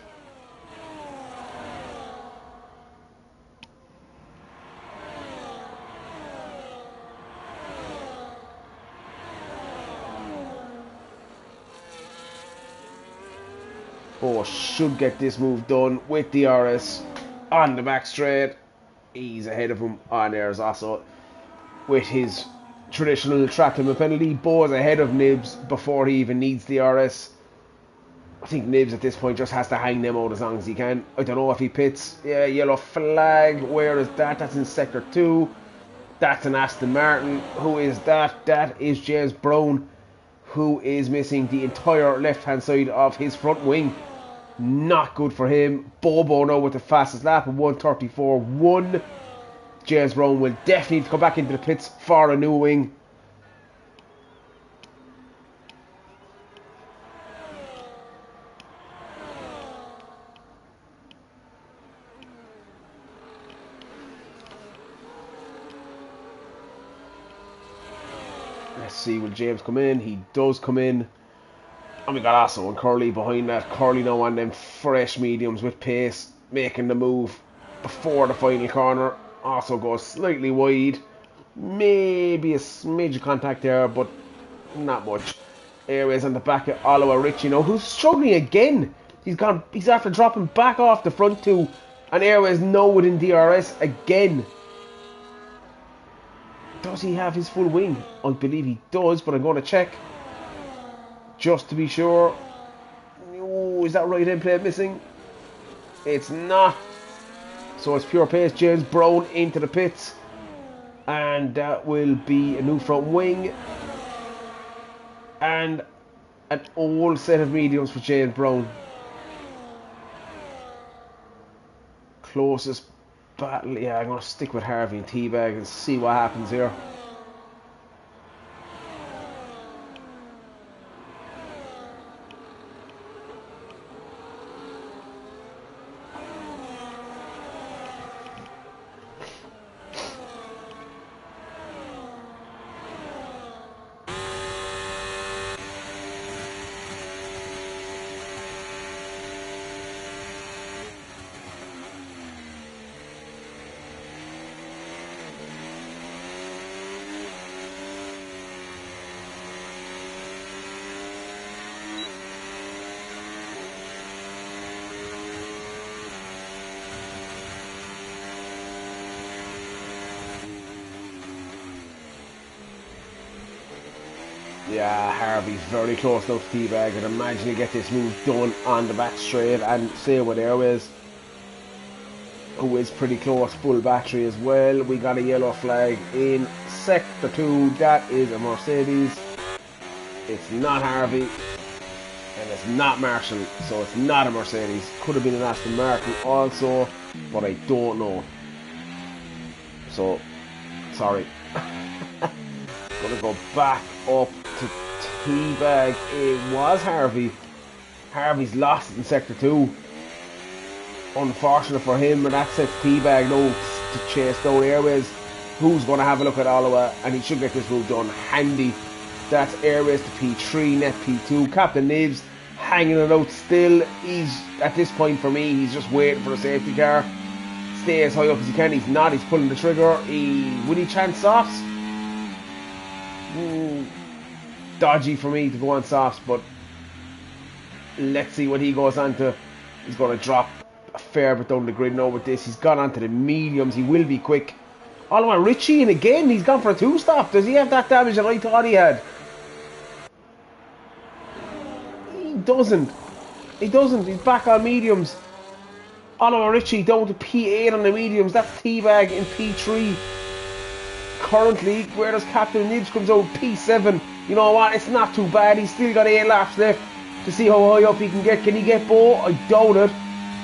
Oh, should get this move done with DRS on the back straight. He's ahead of him on there's also with his traditional track limit penalty. Bo is ahead of Nibs before he even needs the RS. I think Nibs at this point just has to hang them out as long as he can. I don't know if he pits. Yeah, yellow flag. Where is that? That's in Sector 2. That's an Aston Martin. Who is that? That is James Brown, who is missing the entire left-hand side of his front wing. Not good for him. Bobo now with the fastest lap of 1:34.1. James Brown will definitely come back into the pits for a new wing. Let's see, will James come in? He does come in. And we got Asso and Curly behind that. Curly now on them fresh mediums with pace, making the move before the final corner. Also goes slightly wide. Maybe a smidge of contact there, but not much. Airways on the back of Oliver Ritchie now, who's struggling again. He's after dropping back off the front two. And Airways now within DRS again. Does he have his full wing? I believe he does, but I'm going to check just to be sure. Oh, is that right end plate missing? It's not. So it's pure pace. James Brown into the pits. And that will be a new front wing. And an old set of mediums for James Brown. Closest battle. Yeah, I'm going to stick with Harvey and Teabag and see what happens here. Yeah, Harvey's very close now to Teabag, and imagine you get this move done on the back straight, and same with Airways, who is pretty close, full battery as well. We got a yellow flag in Sector 2, that is a Mercedes. It's not Harvey, and it's not Marshall, so it's not a Mercedes. Could have been an Aston Martin also, but I don't know. So, sorry. Gonna go back up to Teabag. It was Harvey. Harvey's lost in Sector 2. Unfortunate for him, and that sets Teabag now to chase down Airways, who's going to have a look at Oliver, and he should get this move done handy. That's Airways to P3, net P2. Captain Nibs hanging it out still. He's, at this point for me, he's just waiting for a safety car. Stay as high up as he can. He's not, he's pulling the trigger. Will he chance softs? Dodgy for me to go on softs, but let's see what he goes on to. He's going to drop a fair bit down the grid now with this. He's gone on to the mediums. He will be quick. Oliver Ritchie, and again he's gone for a two-stop. Does he have that damage that I thought he had? He doesn't. He doesn't. He's back on mediums. Oliver Ritchie down to P8 on the mediums. That's Teabag in P3. Currently, whereas Captain Nibs comes out P7. You know what? It's not too bad. He's still got 8 laps left to see how high up he can get. Can he get Bo? I doubt it.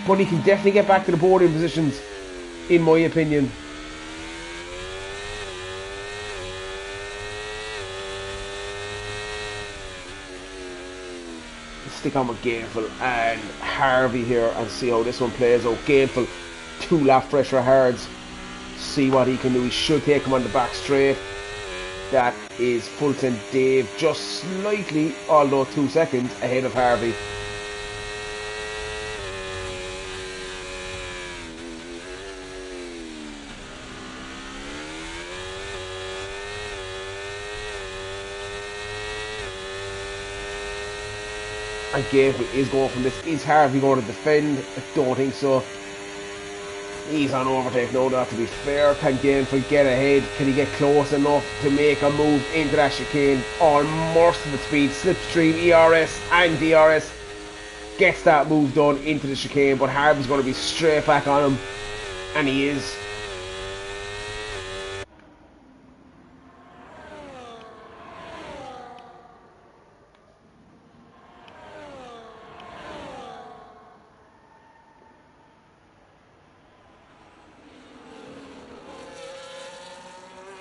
But he can definitely get back to the podium positions, in my opinion. Stick on with Gainful and Harvey here and see how this one plays out. Gainful, 2 lap pressure hards. See what he can do. He should take him on the back straight. That is Fulton Dave just slightly, although 2 seconds ahead of Harvey. And Gainful is going from this. Is Harvey going to defend? I don't think so. He's on overtake now, not to be fair. Can Gainful get ahead? Can he get close enough to make a move into that chicane? On merciful speed, slipstream, ERS and DRS. Gets that move done into the chicane, but Harvey's going to be straight back on him. And he is.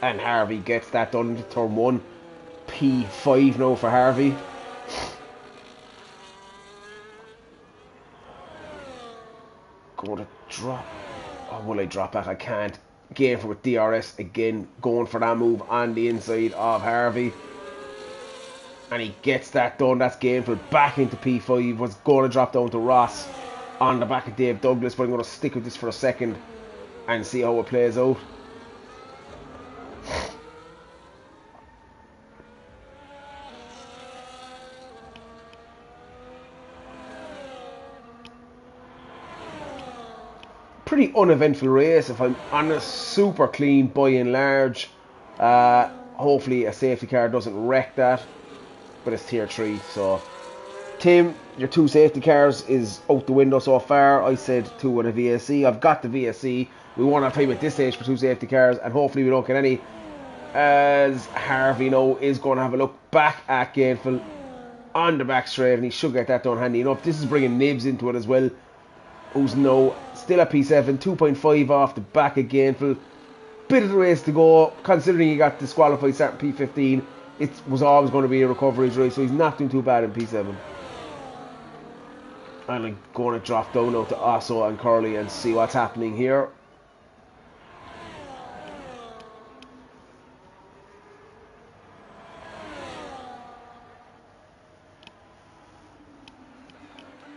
And Harvey gets that done into turn 1. P5 now for Harvey. Going to drop. Oh, will I drop back? I can't. Again for with DRS again, going for that move on the inside of Harvey. And he gets that done. That's gainful back into P5. Was going to drop down to Ross on the back of Dave Douglas, but I'm going to stick with this for a second and see how it plays out. Pretty uneventful race, if I'm honest. Super clean by and large. Hopefully a safety car doesn't wreck that, but it's tier 3. So Tim, your 2 safety cars is out the window so far. I said 2 with a VSC. I've got the VSC. We won't have time at this stage for 2 safety cars, and hopefully we don't get any, as Harvey now is going to have a look back at Gainful on the back straight, and he should get that done handy enough. This is bringing Nibs into it as well, who's now still at P7, 2.5 off the back of Gainful. Bit of the race to go, considering he got disqualified starting P15. It was always going to be a recoveries race, so he's not doing too bad in P7. And I'm going to drop down now to Osso and Curly and see what's happening here.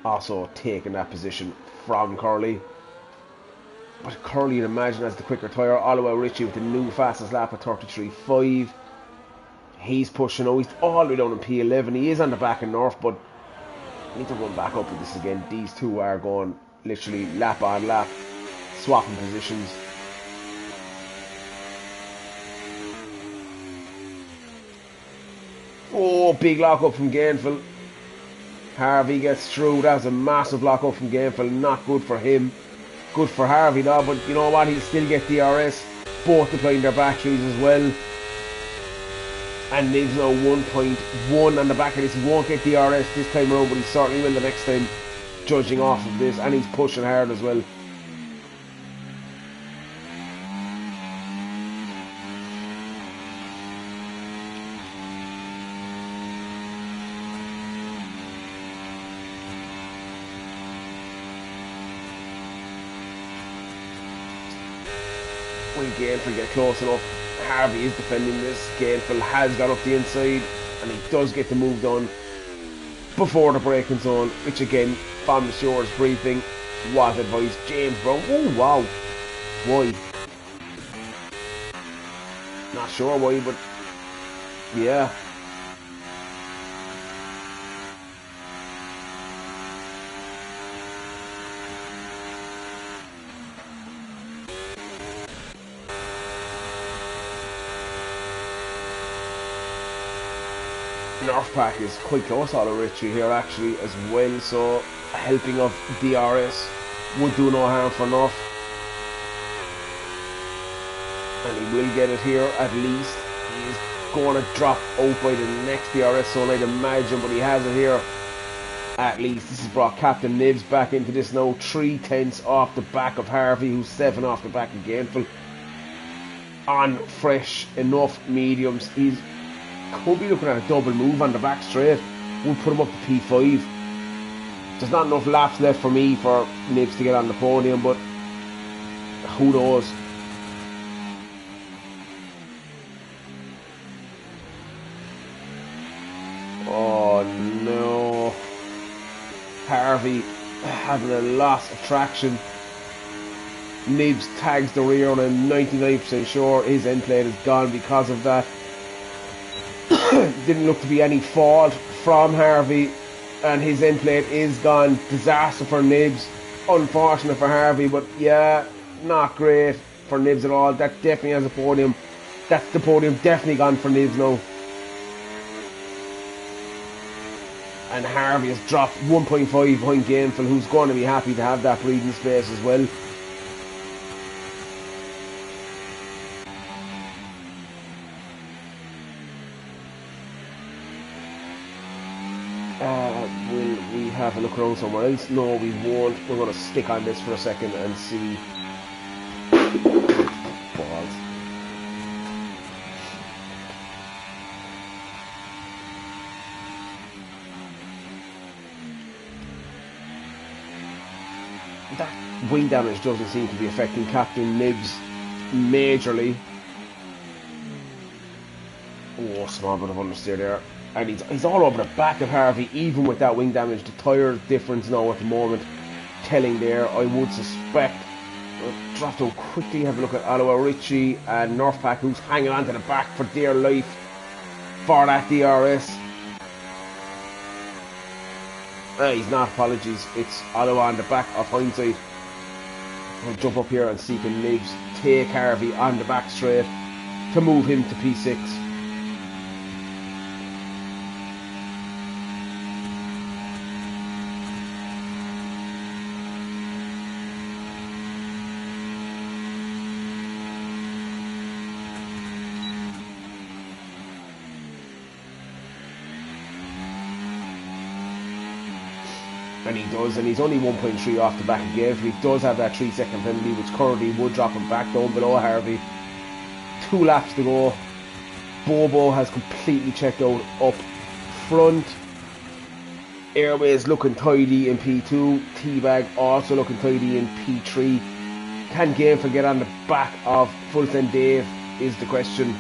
Osso taking that position from Curly. But Curly, you'd imagine, has the quicker tyre. Oliver Ritchie with the new fastest lap at 33.5. He's pushing. Oh, he's all the way down in P11. He is on the back of North, but I need to run back up with this again. These two are going literally lap on lap, swapping positions. Oh, big lock up from Gainful. Harvey gets through. That was a massive lock up from Gainful. Not good for him. Good for Harvey though, but you know what? He'll still get DRS. Both applying their batteries as well. And Nibs now 1.1 on the back of this. He won't get DRS this time around, but he certainly will the next time, judging off of this. And he's pushing hard as well. When Gainful get close enough, Harvey is defending this. Gainful has got up the inside, and he does get the move done before the braking zone, which again, from the stewards briefing, was advised. James Brown, oh wow, why? Not sure why, but yeah. North Pack is quite close, Oliver Ritchie here actually as well, so a helping of DRS would do no harm for North. And he will get it here at least. He's going to drop out by the next DRS zone, I'd imagine, but he has it here at least. This has brought Captain Nibs back into this now, 3/10 off the back of Harvey, who's 7 off the back of Gainful. On fresh enough mediums, he's could be looking at a double move on the back straight. We'll put him up to P5. There's not enough laps left for me for Nibs to get on the podium, but who knows? Oh no. Harvey having a loss of traction. Nibs tags the rear, and I'm 99% sure his end plate is gone because of that. Didn't look to be any fault from Harvey, and his end plate is gone. Disaster for Nibs. Unfortunate for Harvey, but yeah, not great for Nibs at all. That definitely has a podium. That's the podium definitely gone for Nibs now. And Harvey has dropped 1.5 behind Gameful, who's going to be happy to have that breathing space as well. Will we have a look around somewhere else? No, we won't. We're going to stick on this for a second and see. Balls. That wing damage doesn't seem to be affecting Captain Nibs majorly. Oh, small bit of understeer there. And he's all over the back of Harvey, even with that wing damage. The tyre difference now at the moment telling there. I would suspect. Drop down quickly, have a look at Aloha Ritchie and Northpack, who's hanging on to the back for dear life for that DRS. He's not, apologies. It's Aloha on the back of hindsight. I'll jump up here and see can Nibs take Harvey on the back straight to move him to P6. And he does, and he's only 1.3 off the back of Gave. He does have that 3-second penalty, which currently would drop him back down below Harvey. 2 laps to go. Bobo has completely checked out up front. Airways looking tidy in P2. Teabag also looking tidy in P3. Can Gameful get on the back of Full Send Dave is the question.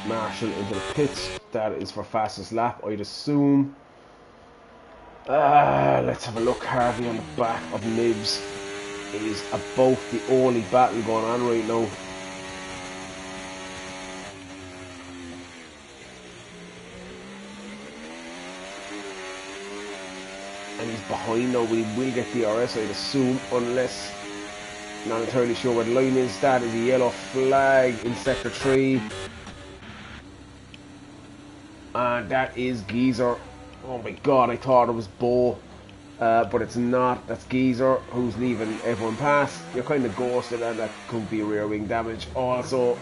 Marshall into the pits. That is for fastest lap, I'd assume. Let's have a look. Harvey on the back of Nibs is about the only battle going on right now. And he's behind now. We will get DRS, I'd assume, unless, not entirely sure where the line is. That is a yellow flag in sector 3. And that is Geezer. Oh my god, I thought it was Bo, but it's not. That's Geezer who's leaving everyone past. You're kind of ghosted, and that could be rear wing damage also.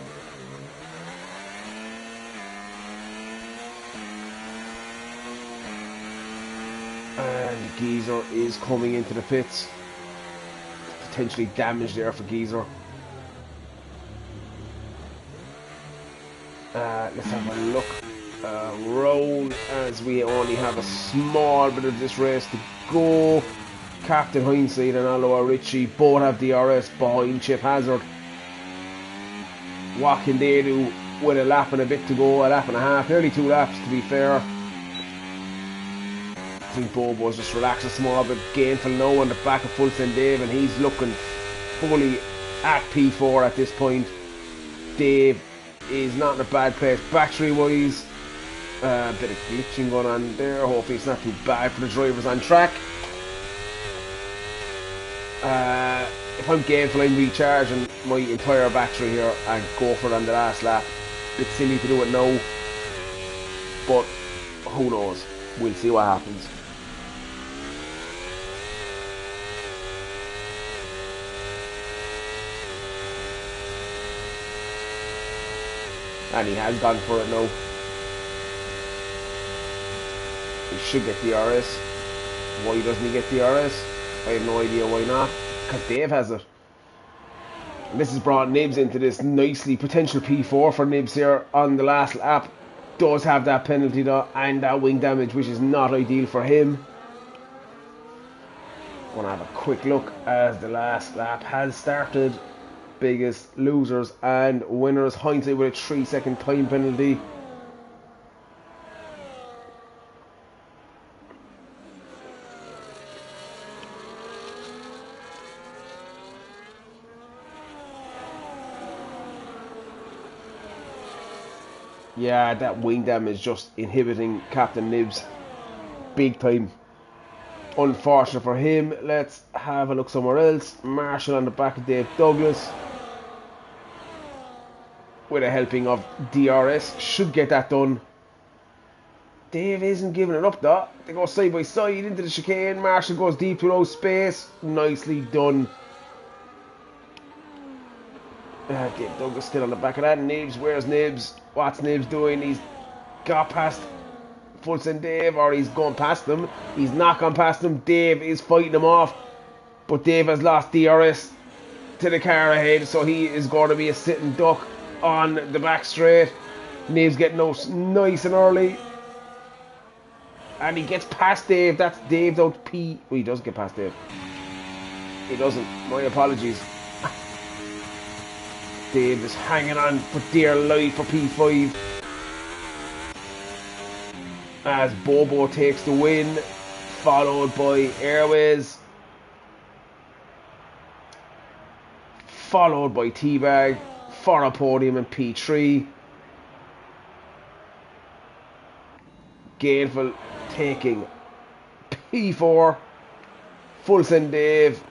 And Geezer is coming into the pits. Potentially damage there for Geezer. Let's have a look around as we only have a small bit of this race to go. Captain Hindsight and Aloha Ritchie both have DRS behind Chip Hazard. What can they do with a lap and a bit to go, a lap and a half, nearly 2 laps to be fair. I think Bobo's just relaxed a small bit. Gainful now on the back of Full Send Dave, and he's looking fully at P4 at this point. Dave is not in a bad place battery wise. A bit of glitching going on there. Hopefully it's not too bad for the drivers on track. If I'm Gameful, I'm recharging my entire battery here and go for it on the last lap. Bit silly to do it now, but who knows? We'll see what happens. And he has gone for it now. He should get DRS. Why doesn't he get DRS? I have no idea why not. Because Dave has it. And this has brought Nibs into this nicely. Potential P4 for Nibs here on the last lap. Does have that penalty though, and that wing damage, which is not ideal for him. Gonna have a quick look as the last lap has started. Biggest losers and winners. Hindsight with a 3-second time penalty. Yeah, that wing damage is just inhibiting Captain Nibs big time. Unfortunate for him. Let's have a look somewhere else. Marshall on the back of Dave Douglas with a helping of DRS. Should get that done. Dave isn't giving it up though. They go side by side into the chicane. Marshall goes deep through space. Nicely done. Dave Douglas still on the back of that. Nibs, where's Nibs? What's Nibs doing? He's got past Fultz and Dave, or he's gone past them. He's not gone past them. Dave is fighting him off, but Dave has lost DRS to the car ahead, so he is going to be a sitting duck on the back straight. Nibs getting out nice and early, and he gets past Dave. That's Dave's out P. Well, he does get past Dave. He doesn't. My apologies. Dave is hanging on for dear life for P5 as Bobo takes the win, followed by Airways, followed by Teabag for a podium in P3. Gainful taking P4, Fulton Dave,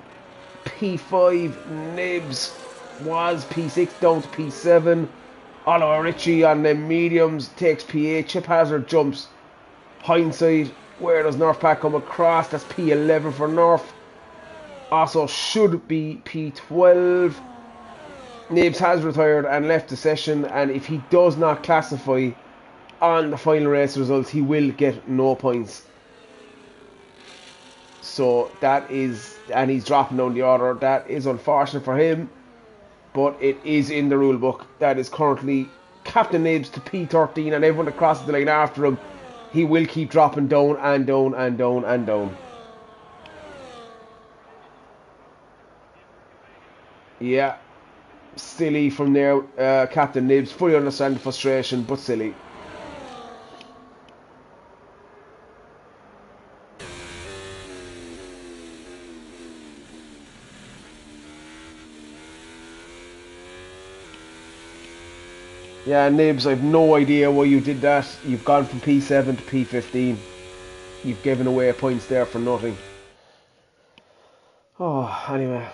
P5, Nibs was P6 down to P7. Oliver Ritchie on the mediums takes P8. Chip Hazard jumps hindsight. Where does North Pack come across? That's P11 for North. Also should be P12. Nibs has retired and left the session, and if he does not classify on the final race results, he will get no points. So that is, and he's dropping down the order. That is unfortunate for him, but it is in the rule book. That is currently Captain Nibs to P13, and everyone that crosses the line after him, he will keep dropping down and down and down and down. Yeah, silly from there, Captain Nibs. Fully understand the frustration, but silly. Yeah, Nibs, I've no idea why you did that. You've gone from P7 to P15. You've given away points there for nothing. Oh, anyway.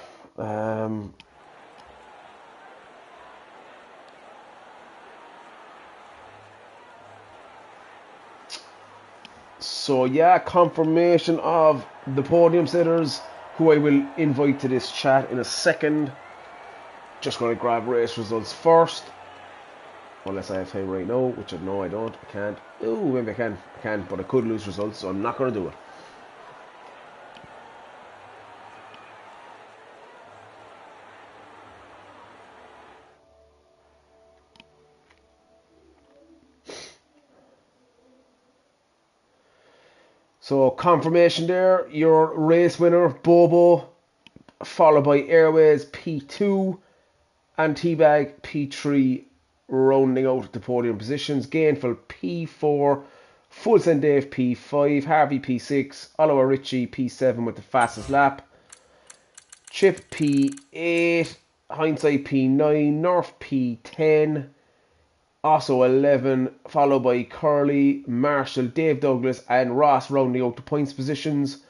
So yeah, confirmation of the podium sitters, who I will invite to this chat in a second. Just going to grab race results first. Unless I have time right now, which I know I don't. I can't. Oh, maybe I can. I can, but I could lose results, so I'm not going to do it. So, confirmation there. Your race winner, Bobo, followed by Airways P2 and Teabag P3, rounding out the podium positions. Gainful P4, Fulton Dave P5, Harvey P6, Oliver Ritchie P7 with the fastest lap, Chip P8, Hindsight P9, North P10, also 11, followed by Curly, Marshall, Dave Douglas and Ross rounding out the points positions.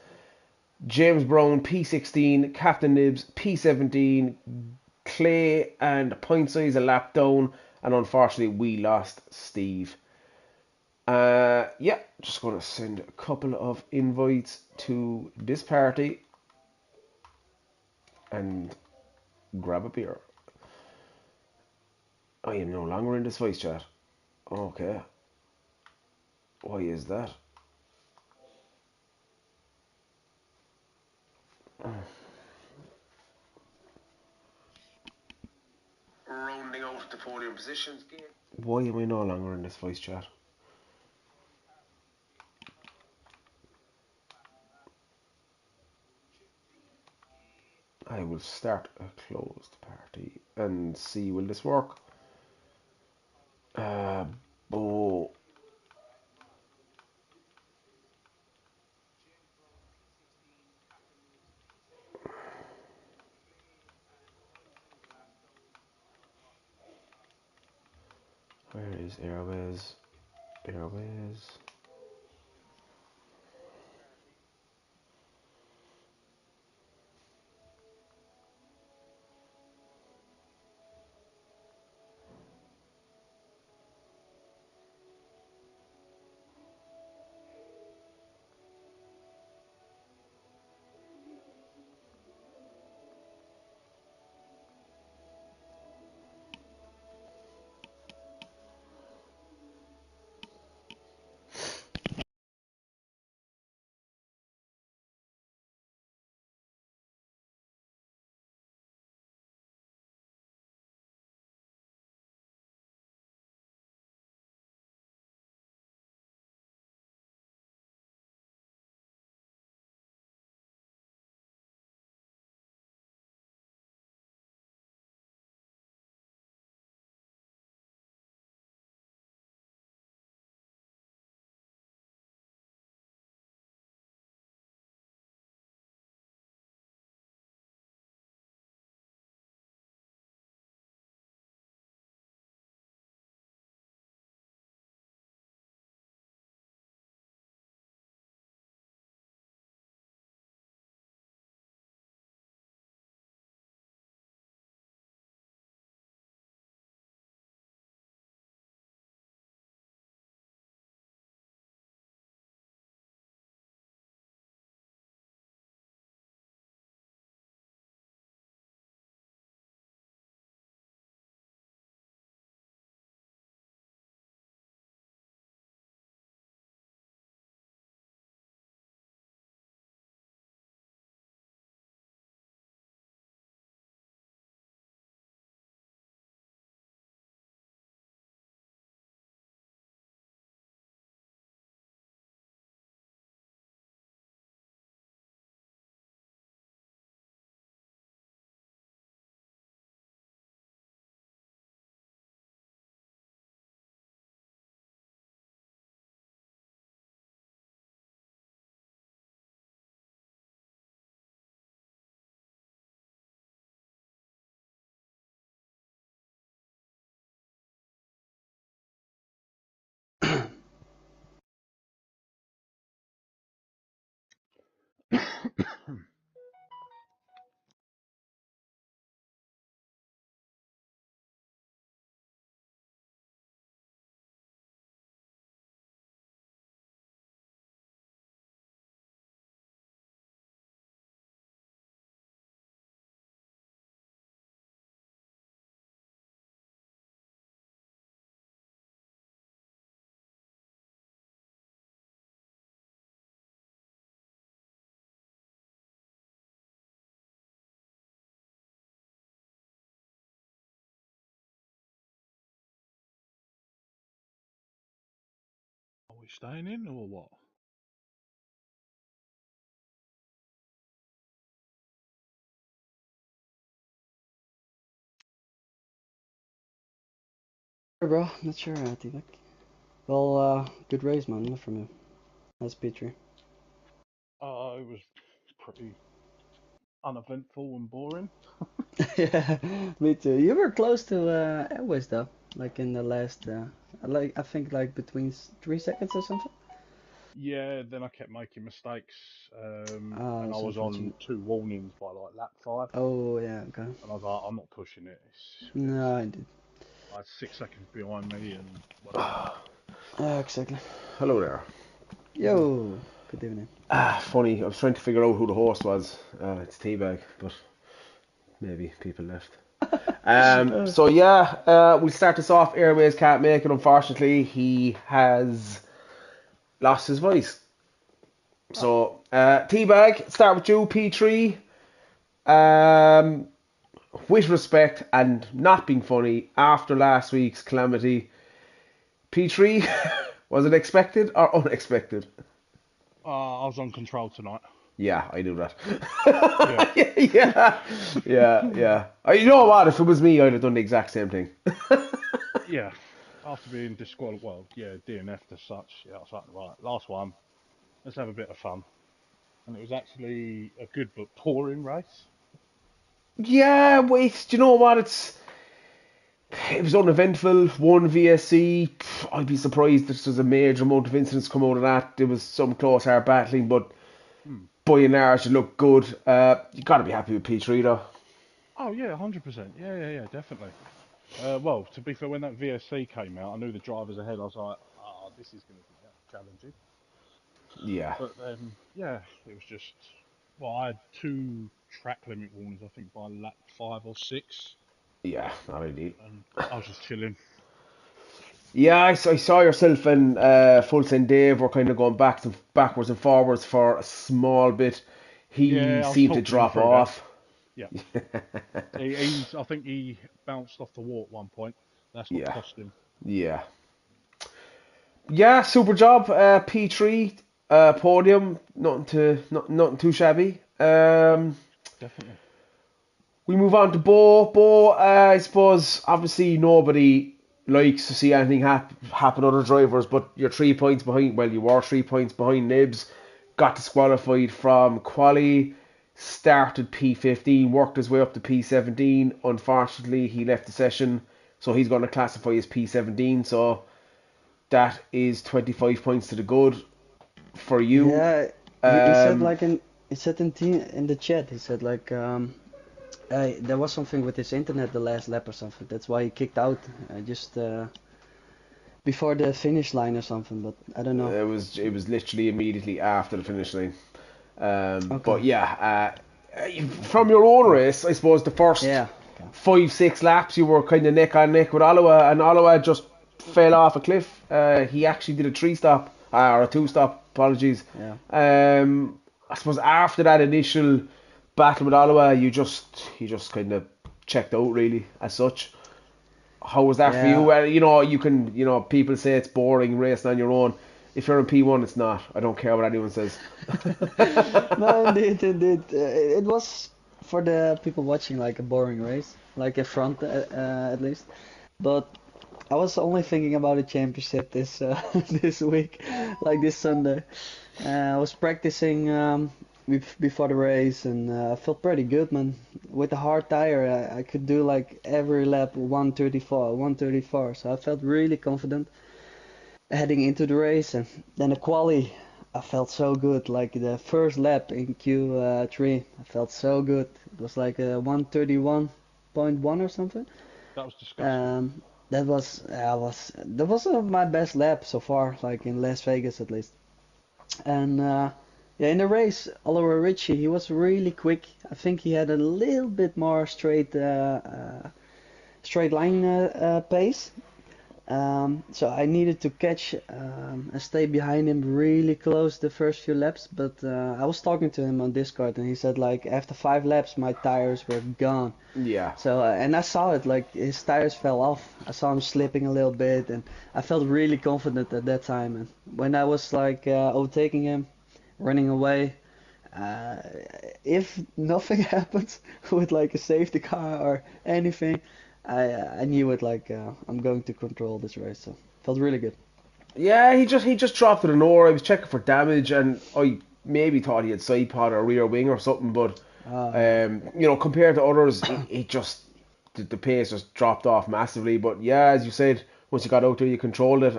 James Brown P16, Captain Nibs P17, Clay and point size a lap down, and unfortunately we lost Steve. Yeah, just going to send a couple of invites to this party and grab a beer. I am no longer in this voice chat. Okay. Why is that? Rounding out the podium positions. Why am I no longer in this voice chat? I will start a closed party and see will this work. Bo. Where Airways. Are we staying in or what? Sure, bro. Not sure, T-Vic. Well, good race, man. Not from you. That's Petrie. It was pretty uneventful and boring. Yeah, me too. You were close to Airways though, like in the last, like I think like between 3 seconds or something. Yeah, then I kept making mistakes, Oh, and I it's was on unfortunate. 2 warnings by like lap 5, Oh, yeah, okay. and I was like, I'm not pushing it. No, I did. I had 6 seconds behind me and whatever. Exactly. Hello there. Yo, good evening. Funny. I was trying to figure out who the host was. It's Teabag, but maybe people left. So yeah, we'll start this off. Airways can't make it. Unfortunately, he has lost his voice. So Teabag, start with you. P3. Um, with respect and not being funny after last week's calamity, P3, was it expected or unexpected? I was on control tonight. Yeah, I knew that. Yeah. Yeah. You know what? If it was me, I'd have done the exact same thing. Yeah. After being disqualified, well, yeah, DNF'd as such. Yeah, I was like, right, last one. Let's have a bit of fun. And it was actually a good but boring race. Yeah, wait. Do you know what? It's It was uneventful. One VSC. I'd be surprised if there's a major amount of incidents come out of that. There was some close hard battling, but Hmm. by and large, it looked good. You got to be happy with P3 though. Oh yeah, 100%. Yeah, definitely. Well, to be fair, when that VSC came out, I knew the drivers ahead. I was like, oh, this is going to be challenging. Yeah, But yeah, it was just. Well, I had two track limit warnings, I think, by lap 5 or 6, yeah, not indeed. and I was just chilling. Yeah, I saw yourself and Full Send Dave were kind of going backwards and forwards for a small bit. He Yeah, I was seemed to talking him drop through that. off. Yeah, I think he bounced off the wall at one point. That's what Yeah, cost him. yeah, yeah. Super job, P3 podium. Nothing too shabby. No, definitely. We move on to Bo. Bo, I suppose, obviously nobody likes to see anything happen to other drivers, but you're 3 points behind. Well, you were 3 points behind Nibs. Got disqualified from quali. Started P15, worked his way up to P17. Unfortunately, he left the session, so he's going to classify as P17. So that is 25 points to the good for you. Yeah, he said Um, like he said in the chat, he said like there was something with his internet the last lap or something. That's why he kicked out just before the finish line or something. But I don't know. it was literally immediately after the finish line. Okay. But yeah, from your own race, I suppose the first Yeah. Okay. 5-6 laps you were kind of neck on neck with Alloa, and Alloa just fell off a cliff. He actually did a 3 stop or a 2 stop. Apologies. Yeah. I suppose after that initial battle with Alloa, he just kind of checked out really as such. How was that for Yeah. you? People say it's boring racing on your own. If you're in P1, it's not. I don't care what anyone says. No, indeed. It was for the people watching like a boring race, like a front at least. But I was only thinking about the championship this this week, like this Sunday. I was practicing before the race, and I felt pretty good, man. With a hard tire, I could do like every lap 134, 134. So I felt really confident heading into the race, and then the quali, I felt so good. Like the first lap in Q3, I felt so good. It was like a 131.1 or something. That was disgusting. That was my best lap so far, like in Las Vegas at least. And yeah, in the race, Oliver Ritchie, he was really quick. I think he had a little bit more straight line pace. So I needed to catch and stay behind him really close the first few laps. But I was talking to him on Discord, and he said like after 5 laps my tires were gone. Yeah. So and I saw it, like his tires fell off. I saw him slipping a little bit, and I felt really confident at that time. And when I was like overtaking him, running away, uh, if nothing happens with like a safety car or anything, I knew it, like I'm going to control this race. So felt really good. Yeah, he just dropped it in nowhere. I was checking for damage, and I maybe thought he had side pod or rear wing or something. But Yeah. compared to others, it just the pace just dropped off massively. But yeah, as you said, once you got out there, you controlled it.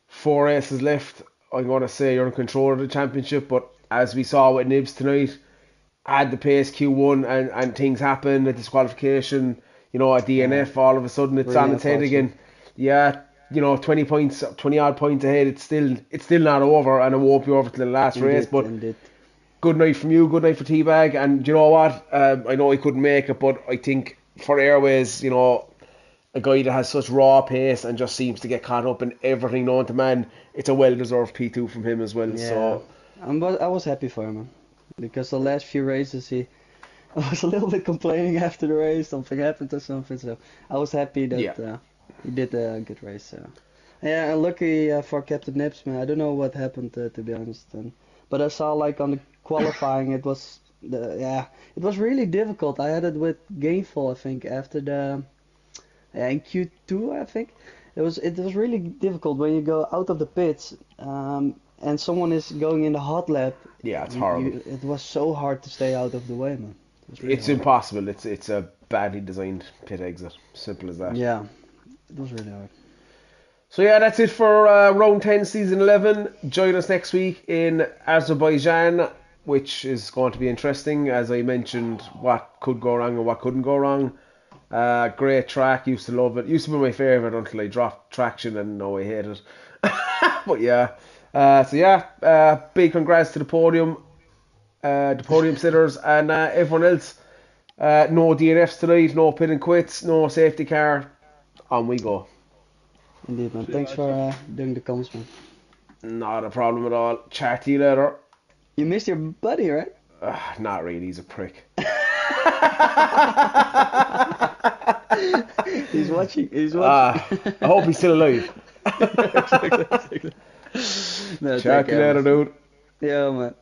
4 races left. I'm gonna say you're in control of the championship. But as we saw with Nibs tonight, add the pace Q1 and things happen, a disqualification, a Yeah. DNF, all of a sudden it's Really on its head unfortunate. again. Yeah, 20 points, 20 odd points ahead, it's still not over, and it won't be over till the last race. Indeed, But indeed. good night from you, good night for Teabag, and you know what? I know he couldn't make it, but I think for Airways, a guy that has such raw pace and just seems to get caught up in everything known to man, it's a well-deserved P2 from him as well. Yeah. So I was happy for him, man, because the last few races I was a little bit complaining after the race, something happened or something. So I was happy yeah, that he did a good race. Yeah, and lucky for Captain Nips, man. I don't know what happened, to be honest. But I saw like on the qualifying, it was really difficult. I had it with Gainful, I think, after the in Q2, I think. It was really difficult when you go out of the pits, and someone is going in the hot lap. yeah, it's horrible. It was so hard to stay out of the way, man. It was really It's hard. impossible. It's a badly designed pit exit. Simple as that. Yeah, it was really hard. So yeah, that's it for round 10, season 11. Join us next week in Azerbaijan, which is going to be interesting. As I mentioned, what could go wrong and what couldn't go wrong. Great track, used to love it. Used to be my favourite until I dropped traction and now I hate it. But yeah, big congrats to the podium sitters and everyone else. No DNFs tonight, no pit and quits, no safety car. On we go. Indeed, man. Thanks for doing the comms, man. Not a problem at all. Chat to you later. You missed your buddy, right? Not really, he's a prick. He's watching. I hope he's still alive. No, Chat to you later, dude. Yeah, man.